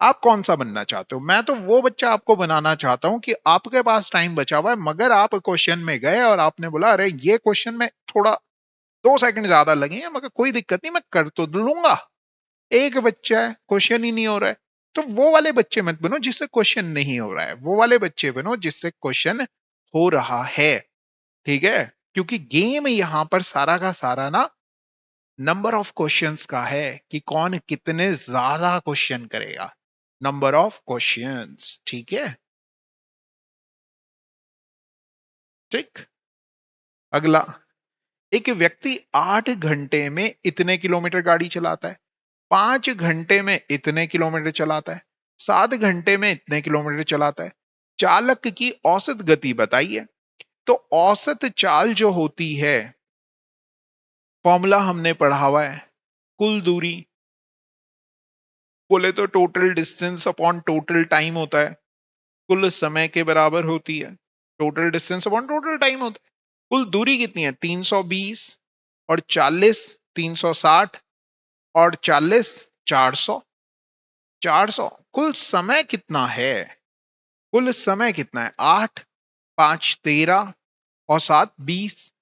आप कौन सा बनना चाहते हो। मैं तो वो बच्चा आपको बनाना चाहता हूं कि आपके पास टाइम बचा हुआ है, मगर आप क्वेश्चन में गए और आपने बोला अरे ये क्वेश्चन में थोड़ा 2 सेकंड ज्यादा लगेंगे, मगर कोई दिक्कत नहीं, मैं कर तो लूंगा। एक बच्चा है, क्वेश्चन ही नहीं हो रहा है, तो वो वाले बच्चे मत बनो जिससे क्वेश्चन नहीं हो रहा है, वो वाले बच्चे बनो जिससे क्वेश्चन हो रहा है। ठीक है, क्योंकि गेम यहां पर सारा का सारा ना नंबर ऑफ क्वेश्चंस का है कि कौन कितने ज्यादा क्वेश्चन करेगा, नंबर ऑफ क्वेश्चंस। ठीक है, ठीक। अगला, एक व्यक्ति 8 घंटे में इतने किलोमीटर गाड़ी चलाता है, 5 घंटे में इतने किलोमीटर चलाता है, 7 घंटे में इतने किलोमीटर चलाता है, चालक की औसत गति बताइए। तो औसत चाल जो होती है, फॉर्मूला हमने पढ़ा हुआ है, कुल दूरी बोले तो total distance upon total time होता है, कुल समय के बराबर होती है, total distance upon total time होता है। कुल दूरी कितनी है, 320 और 40, 360 और 40, 400, 400। कुल समय कितना है, कुल समय कितना है, 8, 5 13 और 7 20,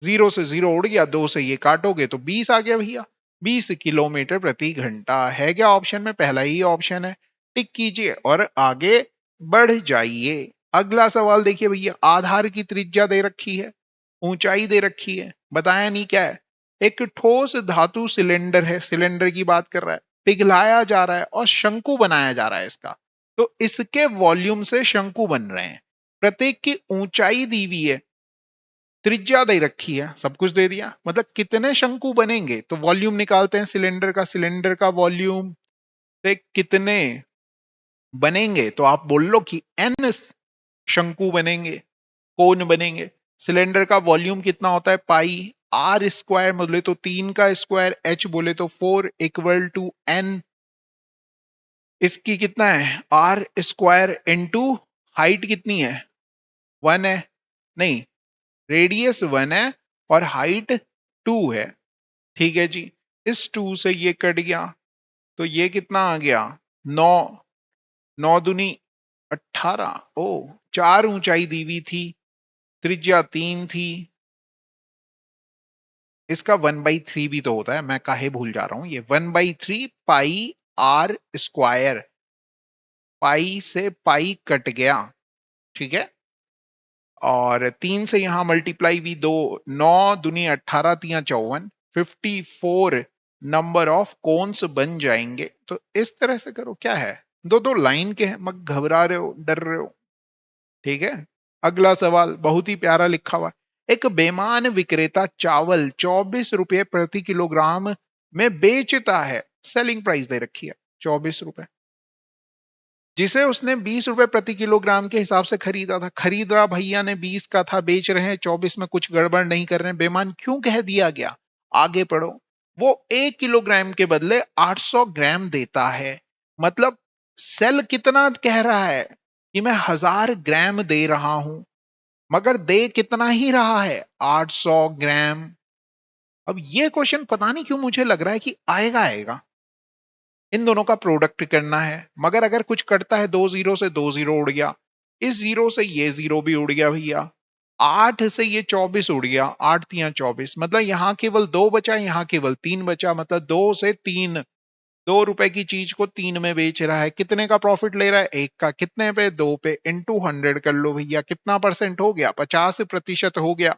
0 से 0 उड़ गया, 2 से ये काटोगे तो 20 आ गया भैया, 20 किलोमीटर प्रति घंटा है क्या ऑप्शन में, पहला ही ऑप्शन है, टिक कीजिए और आगे बढ़ जाइए। अगला सवाल देखिए भैया, आधार की त्रिज्या दे रखी है, ऊंचाई दे रखी है, बताया नहीं क्या है, एक ठोस धातु सिलेंडर है, सिलेंडर की बात कर रहा है, पिघलाया जा रहा है और शंकु बनाया जा रहा है इसका, तो इसके वॉल्यूम से शंकु बन रहे हैं, प्रत्येक की ऊंचाई दी हुई है, त्रिज्या दे रखी है, सब कुछ दे दिया, मतलब कितने शंकु बनेंगे, तो वॉल्यूम निकालते हैं सिलेंडर का, सिलेंडर का वॉल्यूम देख कितने बनेंगे तो आप बोल लो कि n शंकु बनेंगे, कोन बनेंगे। सिलेंडर का वॉल्यूम कितना होता है, पाई। आर स्क्वायर बोले तो 3 का स्क्वायर, एच बोले तो 4 इक्वल टू एन। इसकी कितना है, आर स्क्वायर इंटू हाइट कितनी है, 1 है, नहीं, रेडियस 1 है और हाइट 2 है। ठीक है जी, इस 2 से ये कट गया तो ये कितना आ गया, 9, 9 दूनी 18। ओ, 4 ऊंचाई दी हुई थी, त्रिज्या 3 थी। इसका 1/3 भी तो होता है, मैं काहे भूल जा रहा हूं, ये 1/3 पाई आर स्क्वायर, पाई से पाई कट गया। ठीक है, और 3 से यहां मल्टीप्लाई भी, 2, 9 दूनी 18, 3 54, 54 नंबर ऑफ कोन्स बन जाएंगे। तो इस तरह से करो, क्या है, दो दो लाइन के हैं, मत घबरा रहे हो, डर रहे हो। ठीक है, अगला सवाल बहुत ही प्यारा लिखा हुआ है। एक बेईमान विक्रेता चावल 24 रुपए प्रति किलोग्राम में बेचता है, सेलिंग प्राइस दे रखी है 24 रुपए, जिसे उसने 20 रुपए प्रति किलोग्राम के हिसाब से खरीदा था। खरीद रहा भैया ने 20 का था, बेच रहे हैं 24 में, कुछ गड़बड़ नहीं कर रहे हैं, बेईमान क्यों कह दिया गया, आगे पढ़ो। वो 1 किलोग्राम के बदले 800 ग्राम देता है, मतलब सेल कितना कह रहा है कि मैं 1000 ग्राम दे रहा हूं, मगर दे कितना ही रहा है, 800 ग्राम। अब ये क्वेश्चन पता नहीं क्यों मुझे लग रहा है कि आएगा आएगा। इन दोनों का प्रोडक्ट करना है, मगर अगर कुछ कटता है, 2 जीरो से 2 जीरो उड़ गया, इस जीरो से ये जीरो भी उड़ गया भैया, 8 से ये 24 उड़ गया, 8 तिया 24, मतलब यहां केवल 2 बचा, यहां केवल 3 बचा, मतलब 2 से 3, 2 रुपए की चीज को 3 में बेच रहा है, कितने का प्रॉफिट ले रहा है, 1 का, कितने पे, 2 पे, इंटू 100 कर लो भैया, कितना परसेंट हो गया, 50% हो गया।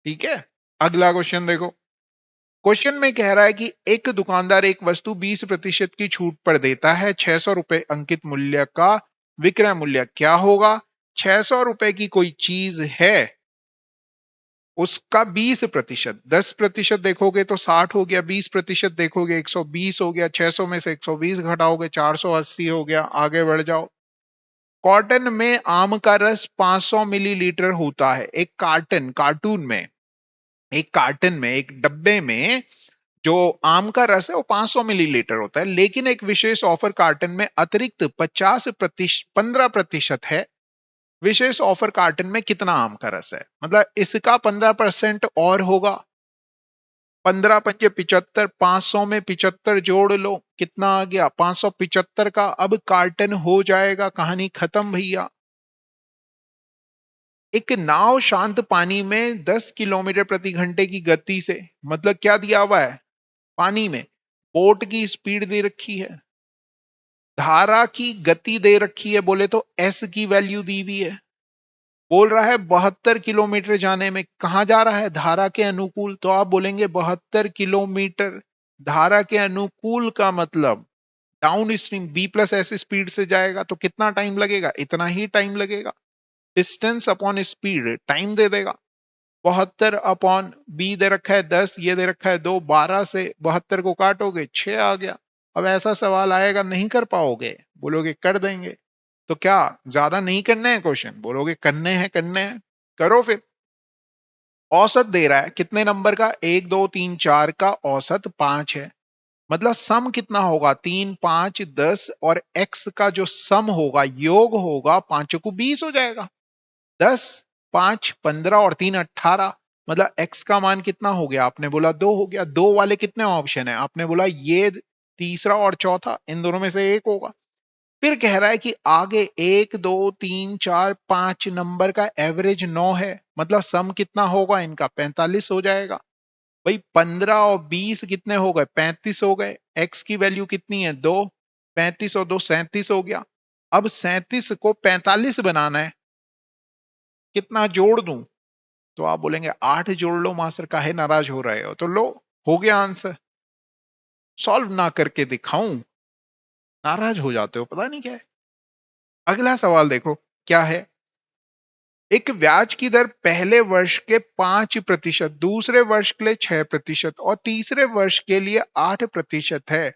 ठीक है, अगला क्वेश्चन देखो। क्वेश्चन में कह रहा है कि एक दुकानदार एक वस्तु 20% की छूट पर देता है, 600 रुपए अंकित मूल्य का विक्रय मूल्य क्या होगा। 600 रुपए की कोई चीज है, उसका 20%, 10% देखोगे तो 60 हो गया, 20% देखोगे 120 हो गया, 600 में से 120 घटाओगे 480 हो गया। आगे बढ़ जाओ। कॉटन में आम का रस 500 मिलीलीटर होता है, एक कार्टून में, एक कार्टन में, एक डब्बे में जो आम का रस है वो 500 मिलीलीटर होता है, लेकिन एक विशेष ऑफर कार्टन में अतिरिक्त 15% है। विशेष ऑफर कार्टन में कितना आम का रस है, मतलब इसका 15% और होगा। 15 पंजे 75, 500 में 75 जोड़ लो, कितना आ गया, 575 का। अब कार्टन हो जाएगा, कहानी खत्म भैया। एक नाव शांत पानी में 10 किलोमीटर प्रति घंटे की गति से, मतलब क्या दिया हुआ है, पानी में बोट की स्पीड दे रखी है, धारा की गति दे रखी है, बोले तो एस की वैल्यू दी हुई है। बोल रहा है 72 किलोमीटर जाने में, कहां जा रहा है, धारा के अनुकूल, तो आप बोलेंगे 72 किलोमीटर धारा के अनुकूल का मतलब down stream B plus S speed से जाएगा, तो कितना टाइम लगेगा, इतना ही टाइम लगेगा। डिस्टेंस अपॉन स्पीड टाइम दे देगा। 72 अपॉन बी दे रखा है 10, ये दे रखा है 2, 12 से 72 को काटोगे 6 आ गया। अब ऐसा सवाल आएगा नहीं कर पाओगे, बोलोगे कर देंगे। तो क्या ज्यादा नहीं करने हैं क्वेश्चन, बोलोगे करने हैं, करने हैं, करो फिर। औसत दे रहा है कितने नंबर का, 1 2 3 4 का, औसत 5 है, मतलब सम कितना होगा, 3 5 10, और x का जो सम होगा, योग होगा, 5 को 20 हो जाएगा, 10 5 15 और 3 18, मतलब x का मान कितना हो गया, आपने बोला 2 हो गया। दो वाले कितने ऑप्शन है, आपने बोला ये, तीसरा और चौथा, इन दोनों में से एक होगा। फिर कह रहा है कि आगे 1 2 3 4 5 नंबर का एवरेज 9 है, मतलब सम कितना होगा इनका, 45 हो जाएगा। भाई 15 और 20 कितने हो गए, 35 हो गए। x की वैल्यू कितनी है, 2, 35 और 2 37 हो गया। अब 37 को 45 बनाना है, कितना जोड़ दूं, तो आप बोलेंगे 8 जोड़ लो मास्टर, काहे नाराज हो रहे हो, तो लो, हो गया आंसर। सॉल्व ना करके दिखाऊं, नाराज हो जाते हो, पता नहीं क्या है। अगला सवाल देखो क्या है। एक ब्याज की दर पहले वर्ष के 5%, दूसरे वर्ष के लिए 6% और तीसरे वर्ष के लिए 8% है।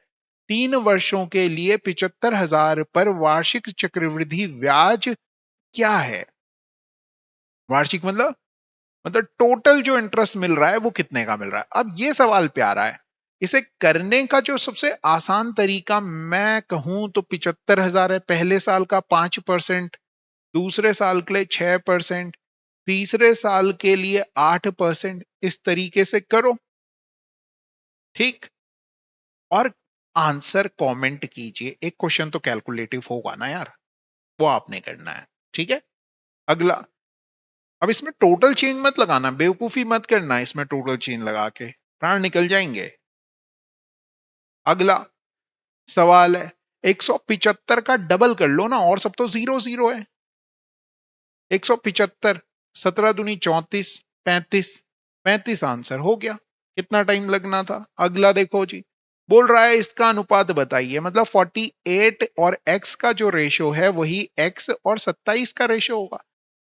3 वर्षों के लिए 75,000 पर वार्षिक चक्रवृद्धि ब्याज क्या है? वार्षिक मतलब टोटल जो इंटरेस्ट मिल रहा है वो कितने का मिल रहा है। अब ये सवाल प्यारा है। इसे करने का जो सबसे आसान तरीका मैं कहूं तो 75,000 है। पहले साल का 5%, दूसरे साल के लिए 6%, तीसरे साल के लिए 8%, इस तरीके से करो। ठीक। और आंसर कमेंट कीजिए। एक क्वेश्चन तो कैलकुलेटिव होगा ना यार, वो आपने करना है। ठीक है। अगला। अब इसमें टोटल चेंज मत लगाना, बेवकूफी मत करना इसमें टोटल चेंज लगा के, प्राण निकल जाएंगे। अगला सवाल है, 175 का डबल कर लो ना, और सब तो 0 0 है। 175, 17 दूनी 34, 35, 35 आंसर हो गया। कितना टाइम लगना था? अगला देखो जी, बोल रहा है इसका अनुपात बताइए। मतलब 48 और x का जो रेशो है वही x और 27 का रेशो होगा।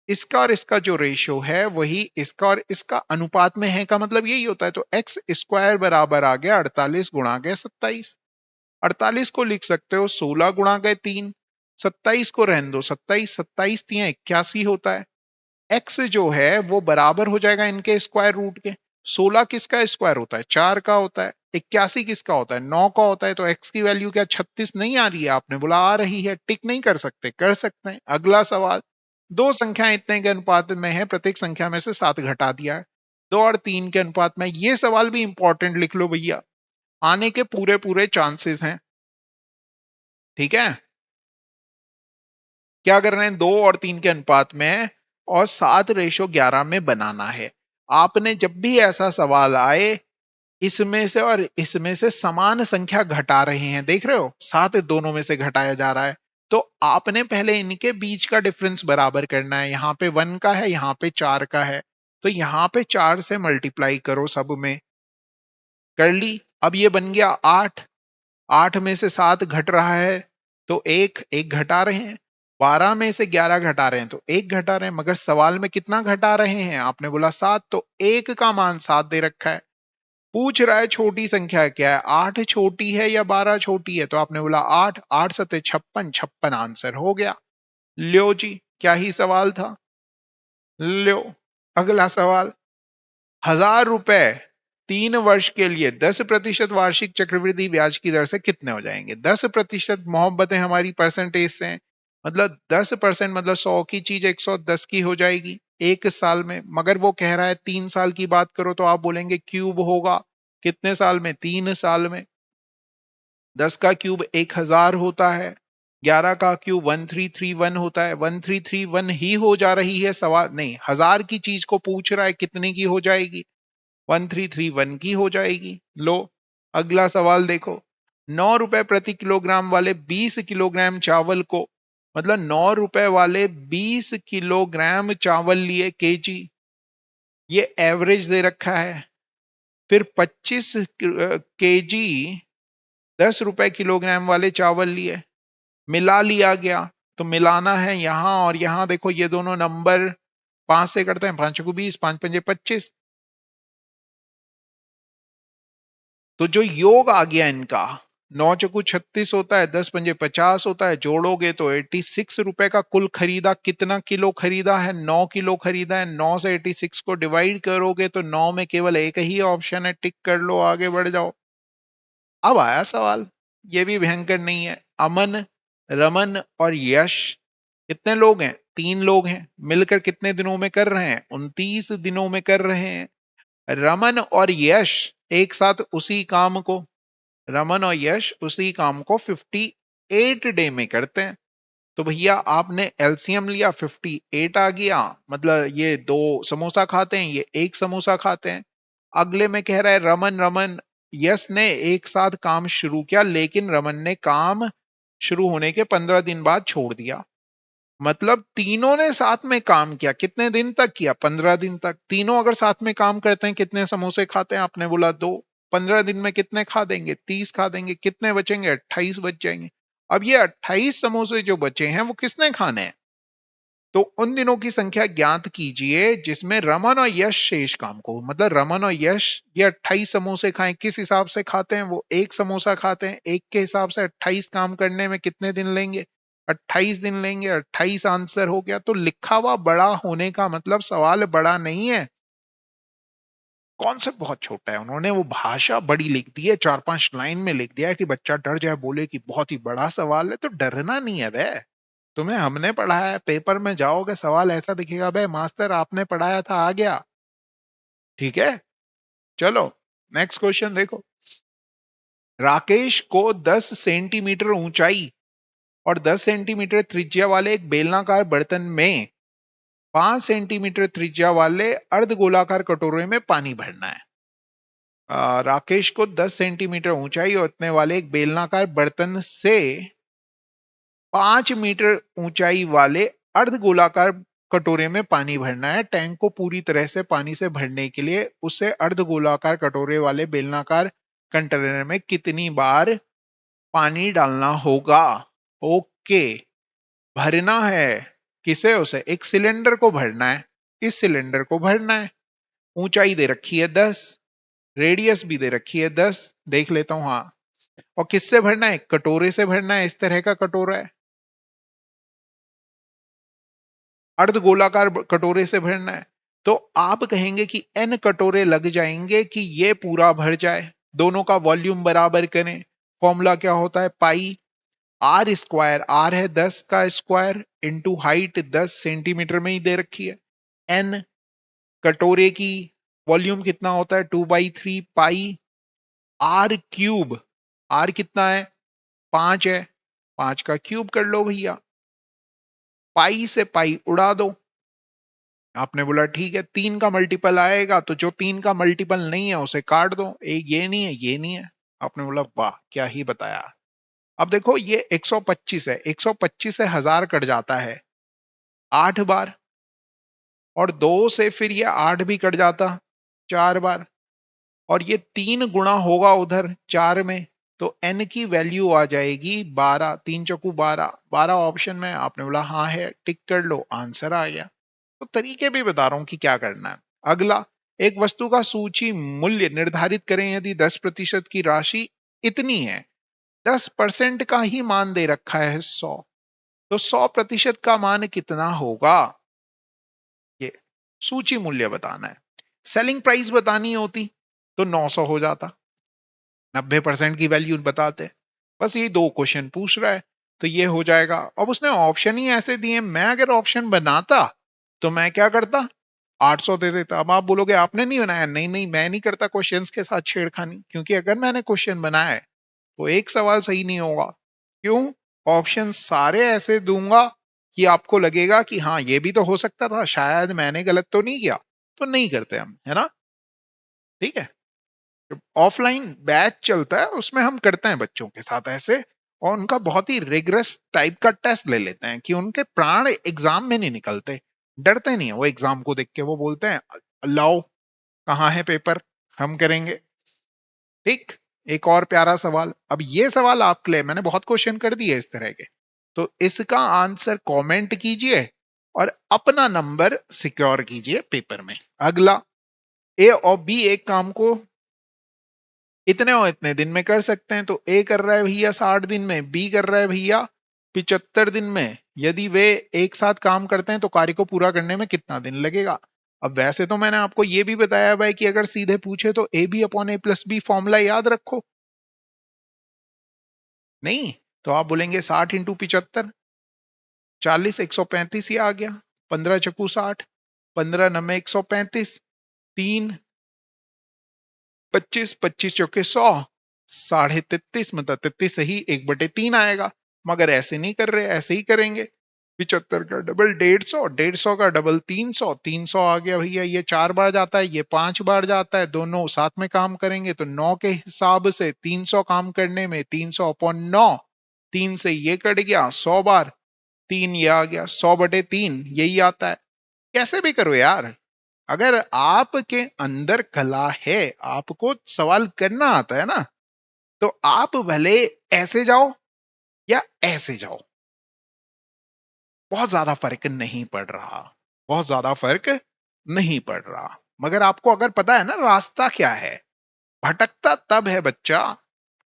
इसका और इसका जो रेशो है वही इसका और इसका अनुपात में है, का मतलब यही होता है। तो एक्स स्क्वायर बराबर आ गया 48 गुणा गया 27। 48 को लिख सकते हो 16 गुणा गए 3, 27 को रहने दो 27, 27 तिया 81 होता है। एक्स जो है वो बराबर हो जाएगा इनके स्क्वायर रूट के। 16 किसका स्क्वायर होता है? 4 का होता है। 81 किसका होता है? 9 का होता है। तो एक्स की वैल्यू क्या 36 नहीं आ रही है? आपने बोला आ रही है। टिक नहीं कर सकते? कर सकते हैं। अगला सवाल, दो संख्याएं इतने के अनुपात में है, प्रत्येक संख्या में से 7 घटा दिया है। 2 और 3 के अनुपात में। ये सवाल भी इंपॉर्टेंट लिख लो भैया, आने के पूरे पूरे चांसेस हैं। ठीक है। क्या कर रहे हैं? 2 और 3 के अनुपात में और 7:11 में बनाना है। आपने जब भी ऐसा सवाल आए, इसमें से और इसमें से समान संख्या घटा रहे हैं, देख रहे हो 7 दोनों में से घटाया जा रहा है। तो आपने पहले इनके बीच का डिफरेंस बराबर करना है। यहाँ पे 1 का है, यहाँ पे 4 का है। तो यहाँ पे 4 से मल्टीप्लाई करो सब में। कर ली। अब ये बन गया 8। 8 में से 7 घट रहा है तो एक एक घटा रहे हैं। 12 में से 11 घटा रहे हैं तो एक घटा रहे हैं। मगर सवाल में कितना घटा रहे हैं? आपने बोला 7, तो एक का मान 7 दे रखा है। पूछ रहा है छोटी संख्या क्या है, 8 छोटी है या 12 छोटी है? तो आपने बोला 8, 8 सते 56, 56 आंसर हो गया। लो जी, क्या ही सवाल था। लो। अगला सवाल, 1,000 रुपए 3 वर्ष के लिए 10% वार्षिक चक्रवृद्धि ब्याज की दर से कितने हो जाएंगे? 10% मोहब्बतें हमारी परसेंटेज से हैं। मतलब 10% मतलब 100 की चीज 110 की हो जाएगी एक साल में। मगर वो कह रहा है 3 साल की बात करो, तो आप बोलेंगे क्यूब होगा। कितने साल में? 3 साल में। 10 का क्यूब 1,000 होता है। 11 का क्यूब 1331 होता है। 1331 ही हो जा रही है सवाल, नहीं 1,000 की चीज को पूछ रहा है कितने की हो जाएगी? 1331 की हो जाएगी। लो। अगला सवाल देखो, 9 रुपए प्रति किलोग्राम वाले 20 किलोग्राम चावल को, मतलब 9 रुपए वाले 20 किलोग्राम चावल लिए केजी, ये एवरेज दे रखा है। फिर 25 केजी 10 रुपए किलोग्राम वाले चावल लिए, मिला लिया गया। तो मिलाना है यहां और यहां। देखो ये दोनों नंबर 5 से करते हैं, 5 को 20, 5 पंजे 25। तो जो योग आ गया इनका, 9 चौकू 36 होता है, 10 पंजे 50 होता है। जोड़ोगे तो 86 रुपए का कुल खरीदा। कितना किलो खरीदा है? 9 किलो खरीदा है। 9 से 86 को डिवाइड करोगे तो 9 में केवल एक ही ऑप्शन है। टिक कर लो, आगे बढ़ जाओ। अब आया सवाल, ये भी भयंकर नहीं है। अमन, रमन और यश कितने लोग हैं? 3 लोग हैं। मिलकर कितने दिनों में कर रहे हैं? 29 दिनों में कर रहे हैं। रमन और यश एक साथ उसी काम को, रमन और यश उसी काम को 58 डे में करते हैं। तो भैया आपने एलसीएम लिया, 58 आ गया। मतलब ये 2 समोसा खाते हैं, ये एक समोसा खाते हैं। अगले में कह रहा है रमन, यश ने एक साथ काम शुरू किया, लेकिन रमन ने काम शुरू होने के 15 दिन बाद छोड़ दिया। मतलब तीनों ने साथ में काम किया। कितने दिन तक किया? 15 दिन तक। तीनों अगर साथ में काम करते हैं, कितने समोसे खाते हैं? आपने बोला 2। 15 दिन में कितने खा देंगे? 30 खा देंगे। कितने बचेंगे? 28 बच जाएंगे। अब ये 28 समोसे जो बचे हैं वो किसने खाने हैं? तो उन दिनों की संख्या ज्ञात कीजिए जिसमें रमन और यश शेष काम को, मतलब रमन और यश ये 28 समोसे खाएं, किस हिसाब से खाते हैं, वो एक समोसा खाते हैं, एक के हिसाब से 28 काम करने में कितने दिन लेंगे, 28 दिन लेंगे, 28 आंसर हो गया। तो लिखा हुआ बड़ा होने का मतलब सवाल बड़ा नहीं है, कॉन्सेप्ट बहुत छोटा है। उन्होंने वो भाषा बड़ी लिख दी है, 4-5 लाइन में लिख दिया है कि बच्चा डर जाए, बोले कि बहुत ही बड़ा सवाल है। तो डरना नहीं है बे, तुम्हें हमने पढ़ाया है, पेपर में जाओगे सवाल ऐसा दिखेगा, बे मास्टर आपने पढ़ाया था, आ गया। ठीक है, चलो नेक्स्ट क्वेश्चन देखो। राकेश को 10 सेंटीमीटर ऊंचाई और 10 सेंटीमीटर त्रिज्या वाले एक बेलनाकार बर्तन में 5 सेंटीमीटर त्रिज्या वाले अर्धगोलाकार कटोरे में पानी भरना है। राकेश को 10 सेंटीमीटर ऊंचाई और इतने वाले एक बेलनाकार बर्तन से 5 मीटर ऊंचाई वाले अर्धगोलाकार कटोरे में पानी भरना है। टैंक को पूरी तरह से पानी से भरने के लिए उसे अर्धगोलाकार कटोरे वाले बेलनाकार कंटेनर में कितनी बार पानी डालना होगा। ओके, भरना है किसे, उसे एक सिलेंडर को भरना है, इस सिलेंडर को भरना है। ऊंचाई दे रखी है 10, रेडियस भी दे रखी है 10, देख लेता हूं, हाँ। और किससे भरना है, कटोरे से भरना है, इस तरह का कटोरा है, अर्धगोलाकार कटोरे से भरना है। तो आप कहेंगे कि n कटोरे लग जाएंगे कि ये पूरा भर जाए, दोनों का वॉल्यूम बराबर करें। फॉर्मूला क्या होता है, पाई आर स्क्वायर, आर है 10 का स्क्वायर इंटू हाइट 10 सेंटीमीटर में ही दे रखी है। n कटोरे की वॉल्यूम कितना होता है, 2/3 पाई आर क्यूब, आर कितना है 5 है, 5 का क्यूब कर लो भैया, पाई से पाई उड़ा दो। आपने बोला ठीक है 3 का मल्टीपल आएगा, तो जो 3 का मल्टीपल नहीं है उसे काट दो, एक ये नहीं है ये नहीं है। आपने बोला वाह क्या ही बताया। अब देखो ये 125 है, 125 से 1000 कट जाता है 8 बार, और 2 से फिर ये 8 भी कट जाता 4 बार, और ये 3 गुणा होगा उधर 4 में, तो n की वैल्यू आ जाएगी 12, 3 चौकू 12, 12 ऑप्शन में। आपने बोला हाँ है, टिक कर लो, आंसर आ गया। तो तरीके भी बता रहा हूं कि क्या करना है। अगला, एक वस्तु का सूची मूल्य निर्धारित करें यदि 10% की राशि इतनी है, 10% का ही मान दे रखा है 100, तो 100% का मान कितना होगा, ये सूची मूल्य बताना है। सेलिंग प्राइस बतानी होती तो 900 हो जाता, 90% की वैल्यू बताते। बस ये दो क्वेश्चन पूछ रहा है, तो ये हो जाएगा। अब उसने ऑप्शन ही ऐसे दिए, मैं अगर ऑप्शन बनाता तो मैं क्या करता, 800 दे देता। अब आप बोलोगे आपने नहीं बनाया, नहीं नहीं मैं नहीं करता क्वेश्चंस के साथ छेड़खानी, क्योंकि अगर मैंने क्वेश्चन बनाया है तो एक सवाल सही नहीं होगा। क्यों, ऑप्शन सारे ऐसे दूंगा कि आपको लगेगा कि हाँ ये भी तो हो सकता था, शायद मैंने गलत तो नहीं किया, तो नहीं करते हम, है ना। ठीक है, ऑफलाइन बैच चलता है उसमें हम करते हैं बच्चों के साथ ऐसे, और उनका बहुत ही रिग्रेस टाइप का टेस्ट ले लेते हैं कि उनके प्राण एग्जाम में नहीं निकलते, डरते नहीं है वो एग्जाम को देख के, वो बोलते हैं लाओ कहाँ है पेपर, हम करेंगे। ठीक, एक और प्यारा सवाल। अब ये सवाल आपके लिए, मैंने बहुत क्वेश्चन कर दिए इस तरह के, तो इसका आंसर कमेंट कीजिए और अपना नंबर सिक्योर कीजिए पेपर में। अगला, ए और बी एक काम को इतने और इतने दिन में कर सकते हैं, तो ए कर रहा है भैया 60 दिन में, बी कर रहा है भैया 75 दिन में। यदि वे एक साथ काम करते हैं तो कार्य को पूरा करने में कितना दिन लगेगा। अब वैसे तो मैंने आपको ये भी बताया भाई कि अगर सीधे पूछे तो A B upon A plus B formula याद रखो, नहीं तो आप बोलेंगे 60 इंटू 75, 40, 135 ही आ गया, 15 चक्कू 60, 15 नमे 135, 3 25, 25 चौके 100, 33.33, मतलब 33 सही 1/3 आएगा। मगर ऐसे नहीं कर रहे, ऐसे ही करेंगे। 75 का डबल 150, 150 का डबल 300, 300 आ गया भैया, ये 4 बार जाता है, ये 5 बार जाता है, दोनों साथ में काम करेंगे तो 9 के हिसाब से 300 काम करने में 300 अपॉन 9, 3 से ये कट गया 100 बार, 3 ये आ गया 100/3, यही आता है। कैसे भी करो यार, अगर आपके अंदर कला है, आपको सवाल करना आता है ना, तो आप भले ऐसे जाओ या ऐसे जाओ, बहुत ज्यादा फर्क नहीं पड़ रहा, बहुत ज्यादा फर्क नहीं पड़ रहा। मगर आपको अगर पता है ना रास्ता क्या है, भटकता तब है बच्चा,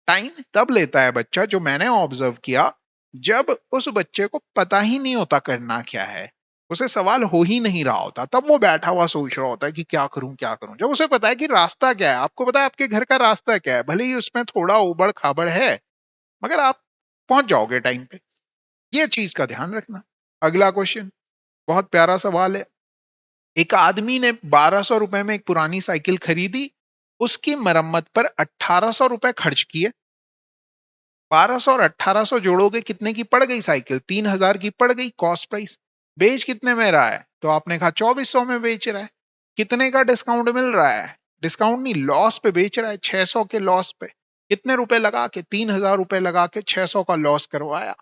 टाइम तब लेता है बच्चा, जो मैंने ऑब्जर्व किया, जब उस बच्चे को पता ही नहीं होता करना क्या है, उसे सवाल हो ही नहीं रहा होता, तब वो बैठा हुआ सोच रहा होता है कि क्या करूं क्या करूं। जब उसे पता है कि रास्ता क्या है, आपको पता है आपके घर का रास्ता क्या है, भले ही उसमें थोड़ा उबड़ खाबड़ है, मगर आप पहुंच जाओगे टाइम पे। ये चीज का ध्यान रखना। अगला क्वेश्चन बहुत प्यारा सवाल है। एक आदमी ने 1200 रुपए में एक पुरानी साइकिल खरीदी, उसकी मरम्मत पर 1800 रुपए खर्च किए। 1200 और 1800 जोड़ोगे कितने की पड़ गई साइकिल? 3000 की पड़ गई कॉस्ट प्राइस। बेच कितने में रहा है? तो आपने कहा 2400 में बेच रहा है। कितने का डिस्काउंट मिल रहा है? डिस्काउंट नहीं, लॉस पे बेच रहा है, 600 के लॉस पे। कितने रुपए लगा के? 3000 रुपए लगा के 600 का लॉस करवाया।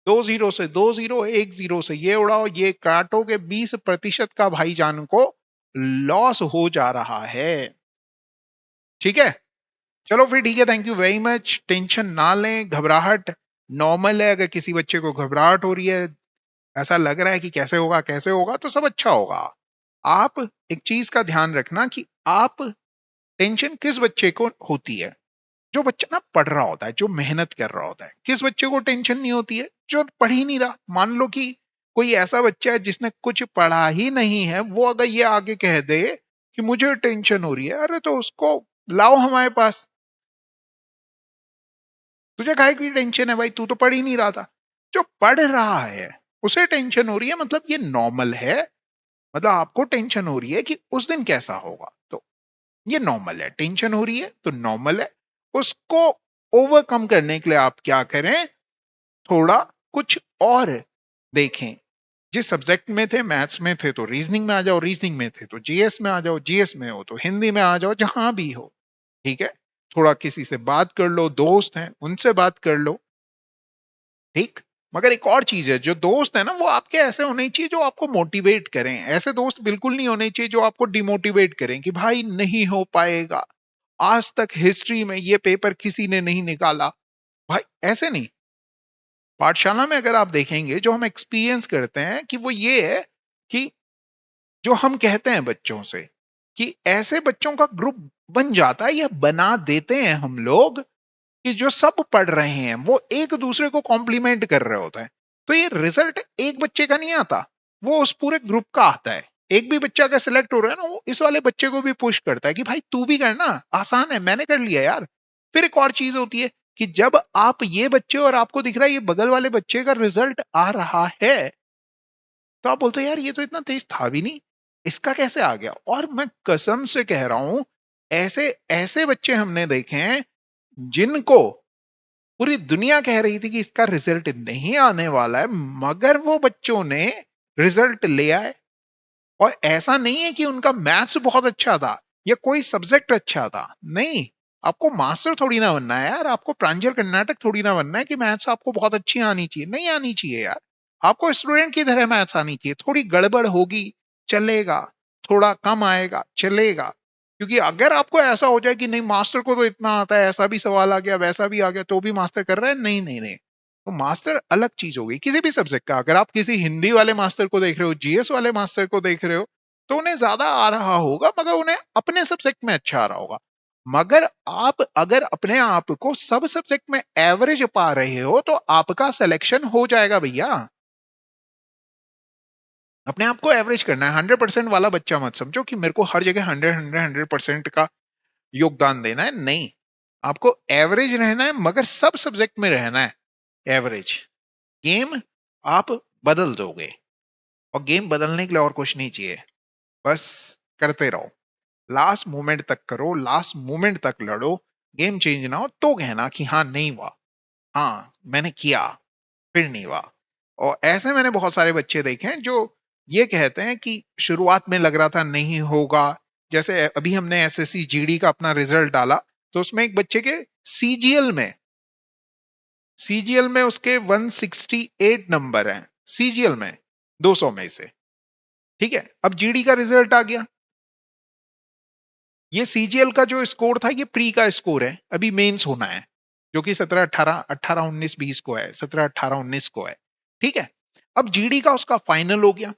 दो जीरो से दो जीरो, एक जीरो से ये उड़ाओ, ये काटोगे, 20% का भाईजान को लॉस हो जा रहा है। ठीक है, चलो फिर ठीक है, thank you very much. Tension ना लें, घबराहट नॉर्मल है। अगर किसी बच्चे को घबराहट हो रही है, ऐसा लग रहा है कि कैसे होगा कैसे होगा, तो सब अच्छा होगा। आप एक चीज का ध्यान रखना कि आप टेंशन किस बच्चे को होती है? जो बच्चा ना पढ़ रहा होता है, जो मेहनत कर रहा होता है। किस बच्चे को टेंशन नहीं होती है? जो पढ़ ही नहीं रहा। मान लो कि कोई ऐसा बच्चा है जिसने कुछ पढ़ा ही नहीं है, वो अगर ये आगे कह दे कि मुझे टेंशन हो रही है, अरे तो उसको लाओ हमारे पास। तुझे काहे की टेंशन है भाई, तू तो पढ़ ही नहीं रहा था। जो पढ़ रहा है उसे टेंशन हो रही है, मतलब ये नॉर्मल है। मतलब आपको टेंशन हो रही है कि उस दिन कैसा होगा, तो ये नॉर्मल है। टेंशन हो रही है तो नॉर्मल है। उसको ओवरकम करने के लिए आप क्या करें? थोड़ा कुछ और देखें। जिस सब्जेक्ट में थे, मैथ्स में थे तो रीजनिंग में आ जाओ, रीजनिंग में थे तो जीएस में आ जाओ, जीएस में हो तो हिंदी में आ जाओ, जहां भी हो। ठीक है, थोड़ा किसी से बात कर लो, दोस्त हैं उनसे बात कर लो। ठीक। मगर एक और चीज है, जो दोस्त है ना, वो आपके ऐसे होने चाहिए जो आपको मोटिवेट करें। ऐसे दोस्त बिल्कुल नहीं होने चाहिए जो आपको डिमोटिवेट करें कि भाई नहीं हो पाएगा, आज तक हिस्ट्री में ये पेपर किसी ने नहीं निकाला। भाई ऐसे नहीं। पाठशाला में अगर आप देखेंगे, जो हम एक्सपीरियंस करते हैं कि वो ये है कि जो हम कहते हैं बच्चों से कि ऐसे बच्चों का ग्रुप बन जाता है या बना देते हैं हम लोग कि जो सब पढ़ रहे हैं वो एक दूसरे को कॉम्प्लीमेंट कर रहे होते हैं। तो ये रिजल्ट एक बच्चे का नहीं आता, वो उस पूरे ग्रुप का आता है। एक भी बच्चा अगर सिलेक्ट हो रहा है ना, वो इस वाले बच्चे को भी पुश करता है कि भाई तू भी करना, आसान है, मैंने कर लिया यार। फिर एक और चीज होती है कि जब आप ये बच्चे और आपको दिख रहा है ये बगल वाले बच्चे का रिजल्ट आ रहा है, तो आप बोलते हो यार ये तो इतना तेज था भी नहीं, इसका कैसे आ गया? और मैं कसम से कह रहा हूं, ऐसे ऐसे बच्चे हमने देखे हैं जिनको पूरी दुनिया कह रही थी कि इसका रिजल्ट नहीं आने वाला है, मगर वो बच्चों ने रिजल्ट ले आए। और ऐसा नहीं है कि उनका मैथ्स बहुत अच्छा था या कोई सब्जेक्ट अच्छा था, नहीं। आपको मास्टर थोड़ी ना बनना है यार, आपको प्रांजल कर्नाटक थोड़ी ना बनना है कि मैथ्स आपको बहुत अच्छी आनी चाहिए, नहीं आनी चाहिए यार। आपको स्टूडेंट की तरह मैथ्स आनी चाहिए। थोड़ी गड़बड़ होगी चलेगा, थोड़ा कम आएगा चलेगा। क्योंकि अगर आपको ऐसा हो जाए कि नहीं मास्टर को तो इतना आता है, ऐसा भी सवाल आ गया वैसा भी आ गया तो भी मास्टर कर रहा है, नहीं नहीं नहीं। तो मास्टर अलग चीज होगी किसी भी सब्जेक्ट का। अगर आप किसी हिंदी वाले मास्टर को देख रहे हो, जीएस वाले मास्टर को देख रहे हो, तो उन्हें ज्यादा आ रहा होगा, मगर उन्हें अपने सब्जेक्ट में अच्छा आ रहा होगा। मगर आप अगर अपने आप को सब सब्जेक्ट में एवरेज पा रहे हो, तो आपका सिलेक्शन हो जाएगा भैया। अपने आप को एवरेज करना है। 100% वाला बच्चा मत समझो कि मेरे को हर जगह 100% का योगदान देना है, नहीं। आपको एवरेज रहना है, मगर सब सब्जेक्ट में रहना है एवरेज। गेम आप बदल दोगे, और गेम बदलने के लिए और कुछ नहीं चाहिए, बस करते रहो। लास्ट मोमेंट तक करो, लास्ट मोमेंट तक लड़ो। गेम चेंज ना हो तो कहना कि हाँ नहीं हुआ, हाँ मैंने किया, फिर नहीं हुआ। और ऐसे मैंने बहुत सारे बच्चे देखे हैं जो ये कहते हैं कि शुरुआत में लग रहा था नहीं होगा। जैसे अभी हमने एसएससी जीडी का अपना रिजल्ट डाला, तो उसमें एक बच्चे के सीजीएल में सीजीएल में उसके 168 नंबर हैं, सीजीएल में 200 में से। ठीक है, अब जीडी का रिजल्ट आ गया। ये सीजीएल का जो स्कोर था ये प्री का स्कोर है, अभी मेंस होना है, जो कि 17 18 18 19 20 को है, 17 18 19 को है। ठीक है, अब जीडी का उसका फाइनल हो गया,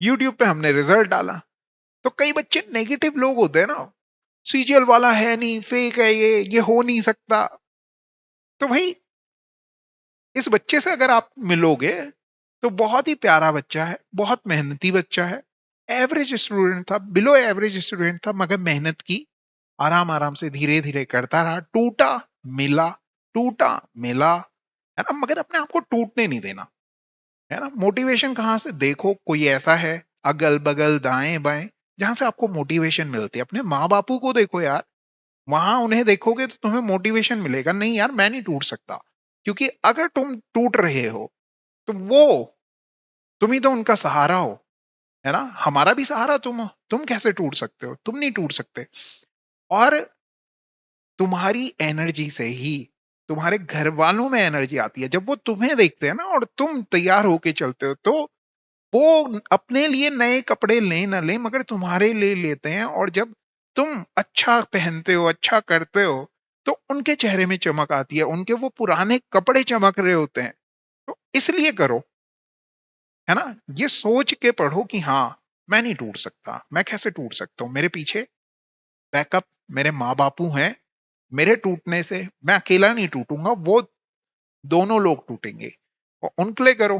यूट्यूब पे हमने रिजल्ट डाला, तो कई बच्चे नेगेटिव लोग होते हैं ना, सीजीएल वाला है नहीं, फेक है, ये हो नहीं सकता। तो भाई इस बच्चे से अगर आप मिलोगे तो बहुत ही प्यारा बच्चा है, बहुत मेहनती बच्चा है, एवरेज स्टूडेंट था, बिलो एवरेज स्टूडेंट था, मगर मेहनत की, आराम आराम से धीरे धीरे करता रहा, टूटा मिला, टूटा मिला, है ना, मगर अपने आप को टूटने नहीं देना, है ना। मोटिवेशन कहाँ से, देखो कोई ऐसा है अगल बगल दाएं बाएं जहां से आपको मोटिवेशन मिलती है, अपने माँ बापू को देखो यार, वहां उन्हें देखोगे तो तुम्हें मोटिवेशन मिलेगा, नहीं यार मैं नहीं टूट सकता, क्योंकि अगर तुम टूट रहे हो तो वो, तुम ही तो उनका सहारा हो, है ना, हमारा भी सहारा तुम हो, तुम कैसे टूट सकते हो, तुम नहीं टूट सकते। और तुम्हारी एनर्जी से ही तुम्हारे घर वालों में एनर्जी आती है, जब वो तुम्हें देखते हैं ना और तुम तैयार होके चलते हो, तो वो अपने लिए नए कपड़े ले ना ले मगर तुम्हारे लिए लेते हैं, और जब तुम अच्छा पहनते हो, अच्छा करते हो, तो उनके चेहरे में चमक आती है, उनके वो पुराने कपड़े चमक रहे होते हैं। तो इसलिए करो, है ना, ये सोच के पढ़ो कि हाँ मैं नहीं टूट सकता, मैं कैसे टूट सकता हूँ, मेरे पीछे बैकअप मेरे माँ बापू हैं, मेरे टूटने से मैं अकेला नहीं टूटूंगा, वो दोनों लोग टूटेंगे, और उनके लिए करो,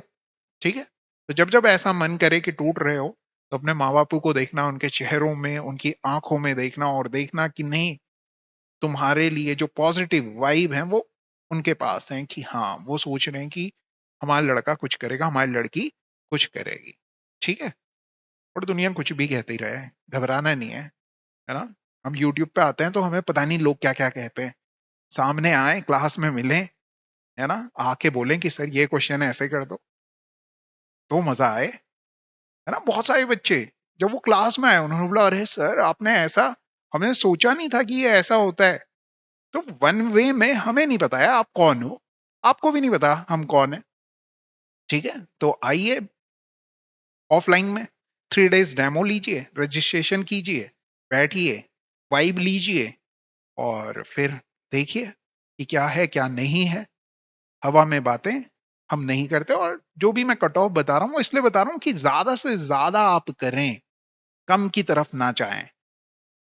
ठीक है। तो जब जब ऐसा मन करे कि टूट रहे हो, तो अपने माँ बापू को देखना, उनके चेहरों में, उनकी आंखों में देखना, और देखना कि नहीं, तुम्हारे लिए जो पॉजिटिव वाइब है वो उनके पास है, कि हाँ वो सोच रहे हैं कि हमारा लड़का कुछ करेगा, हमारी लड़की कुछ करेगी, ठीक है। और दुनिया कुछ भी कहती रहे, घबराना नहीं है ना। हम यूट्यूब पे आते हैं तो हमें पता नहीं लोग क्या क्या कहते हैं, सामने आए क्लास में मिले, है ना, आके बोलें कि सर ये क्वेश्चन ऐसे कर दो, तो मजा आए, है ना। बहुत सारे बच्चे जब वो क्लास में आए उन्होंने बोला, अरे सर आपने ऐसा, हमने सोचा नहीं था कि ये ऐसा होता है। तो वन वे में हमें नहीं पता है आप कौन हो, आपको भी नहीं पता हम कौन है, ठीक है। तो आइए ऑफलाइन में 3 डेज डेमो लीजिए, रजिस्ट्रेशन कीजिए, बैठिए, वाइब लीजिए, और फिर देखिए कि क्या है क्या नहीं है। हवा में बातें हम नहीं करते, और जो भी मैं कट ऑफ बता रहा हूँ वो इसलिए बता रहा हूँ कि ज्यादा से ज्यादा आप करें, कम की तरफ ना जाएं,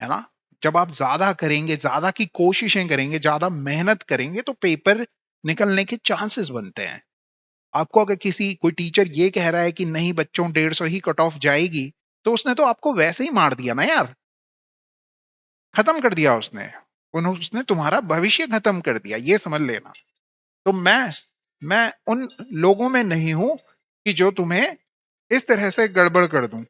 है ना। जब आप ज्यादा करेंगे, ज्यादा की कोशिशें करेंगे, ज्यादा मेहनत करेंगे, तो पेपर निकलने के चांसेस बनते हैं। आपको अगर किसी कोई टीचर ये कह रहा है कि नहीं बच्चों 150 ही कट ऑफ जाएगी, तो उसने तो आपको वैसे ही मार दिया ना यार, खत्म कर दिया उसने, उसने तुम्हारा भविष्य खत्म कर दिया, ये समझ लेना। तो मैं उन लोगों में नहीं हूं कि जो तुम्हें इस तरह से गड़बड़ कर दूं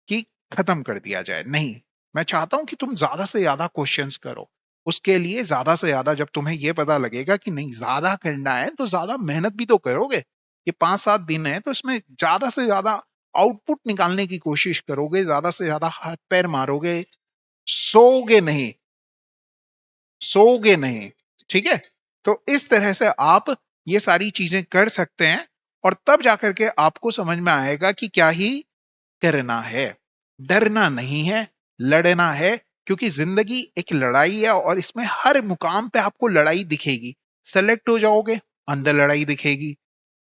कि खत्म कर दिया जाए, नहीं। मैं चाहता हूं कि तुम ज्यादा से ज्यादा क्वेश्चंस करो, उसके लिए ज्यादा से ज्यादा, जब तुम्हें यह पता लगेगा कि नहीं ज्यादा करना है तो ज्यादा मेहनत भी तो करोगे, ये 5-7 दिन है तो इसमें ज्यादा से ज्यादा आउटपुट निकालने की कोशिश करोगे, ज्यादा से ज्यादा हाथ पैर मारोगे, सोओगे नहीं, सोओगे नहीं, ठीक है। तो इस तरह से आप ये सारी चीजें कर सकते हैं, और तब जाकर के आपको समझ में आएगा कि क्या ही करना है। डरना नहीं है, लड़ना है, क्योंकि जिंदगी एक लड़ाई है, और इसमें हर मुकाम पे आपको लड़ाई दिखेगी। सेलेक्ट हो जाओगे, अंदर लड़ाई दिखेगी,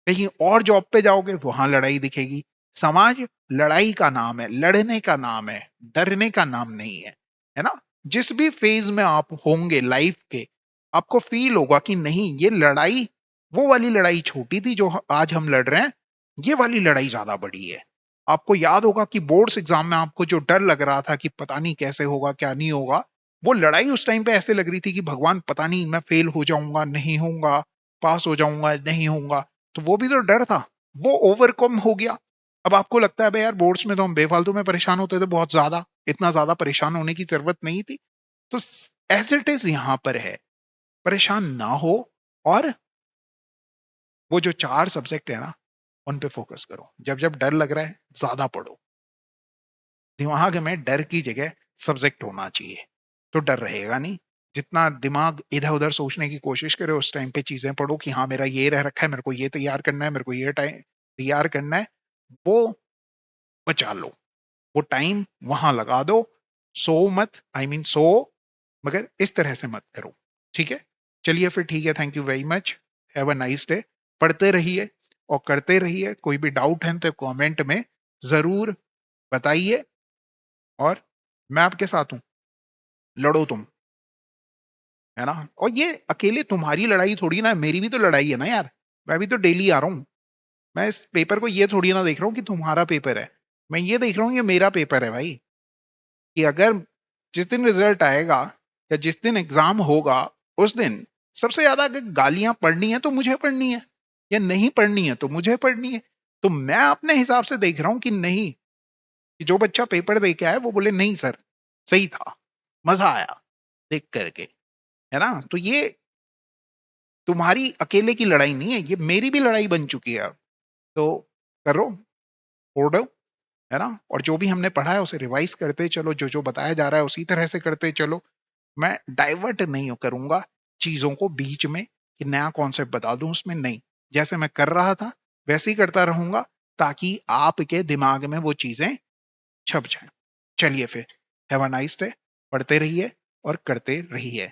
कहीं और जॉब पे जाओगे वहां लड़ाई दिखेगी। समाज लड़ाई का नाम है, लड़ने का नाम है, डरने का नाम नहीं है ना। जिस भी फेज में आप होंगे लाइफ के, आपको फील होगा कि नहीं ये लड़ाई, वो वाली लड़ाई छोटी थी जो आज हम लड़ रहे हैं, ये वाली लड़ाई ज्यादा बड़ी है। आपको याद होगा कि बोर्ड्स एग्जाम में आपको जो डर लग रहा था कि पता नहीं कैसे होगा क्या नहीं होगा, वो लड़ाई उस टाइम पे ऐसे लग रही थी कि भगवान पता नहीं मैं फेल हो जाऊंगा नहीं होऊंगा, पास हो जाऊंगा नहीं होऊंगा। तो वो भी तो डर था, वो ओवरकम हो गया। अब आपको लगता है भाई यार बोर्ड्स में तो हम बेफालतू में परेशान होते थे बहुत ज्यादा, इतना ज्यादा परेशान होने की जरूरत नहीं थी। तो एज इट इज यहां पर है, परेशान ना हो, और वो जो 4 सब्जेक्ट है ना उन पे फोकस करो। जब जब डर लग रहा है ज्यादा पढ़ो, दिमाग में डर की जगह सब्जेक्ट होना चाहिए, तो डर रहेगा नहीं। जितना दिमाग इधर उधर सोचने की कोशिश करे उस टाइम पे चीजें पढ़ो कि हाँ मेरा ये रह रखा है, मेरे को ये तैयार करना है, मेरे को ये टाइम तैयार करना है, वो बचा लो, वो टाइम वहां लगा दो। सो मत, आई मीन सो, मगर इस तरह से मत करो, ठीक है। चलिए फिर ठीक है, thank you very much, have a nice day. पढ़ते रहिए, और करते रहिए। कोई भी डाउट है तो कमेंट में जरूर बताइए, और मैं आपके साथ हूं, लड़ो तुम, है ना। और ये अकेले तुम्हारी लड़ाई थोड़ी ना, मेरी भी तो लड़ाई है ना यार। मैं भी तो डेली आ रहा हूँ। मैं इस पेपर को ये थोड़ी ना देख रहा हूँ कि तुम्हारा पेपर है, मैं ये देख रहा हूँ ये मेरा पेपर है भाई। कि अगर जिस दिन रिजल्ट आएगा या जिस दिन एग्जाम होगा, उस दिन सबसे ज्यादा अगर गालियां पढ़नी है तो मुझे पढ़नी है, या नहीं पढ़नी है तो मुझे पढ़नी है। तो मैं अपने हिसाब से देख रहा हूं कि नहीं, कि जो बच्चा पेपर दे के आया वो बोले नहीं सर सही था, मजा आया देख करके, है ना। तो ये तुम्हारी अकेले की लड़ाई नहीं है, ये मेरी भी लड़ाई बन चुकी है अब। तो करो, पढ़ो, है ना। और जो भी हमने पढ़ा है उसे रिवाइज करते चलो, जो जो बताया जा रहा है उसी तरह से करते चलो। मैं डाइवर्ट नहीं करूंगा चीजों को बीच में कि नया कॉन्सेप्ट बता दूं उसमें, नहीं। जैसे मैं कर रहा था वैसे ही करता रहूंगा, ताकि आपके दिमाग में वो चीजें छप जाएं। चलिए फिर, हैव अ नाइस डे, पढ़ते रहिए और करते रहिए।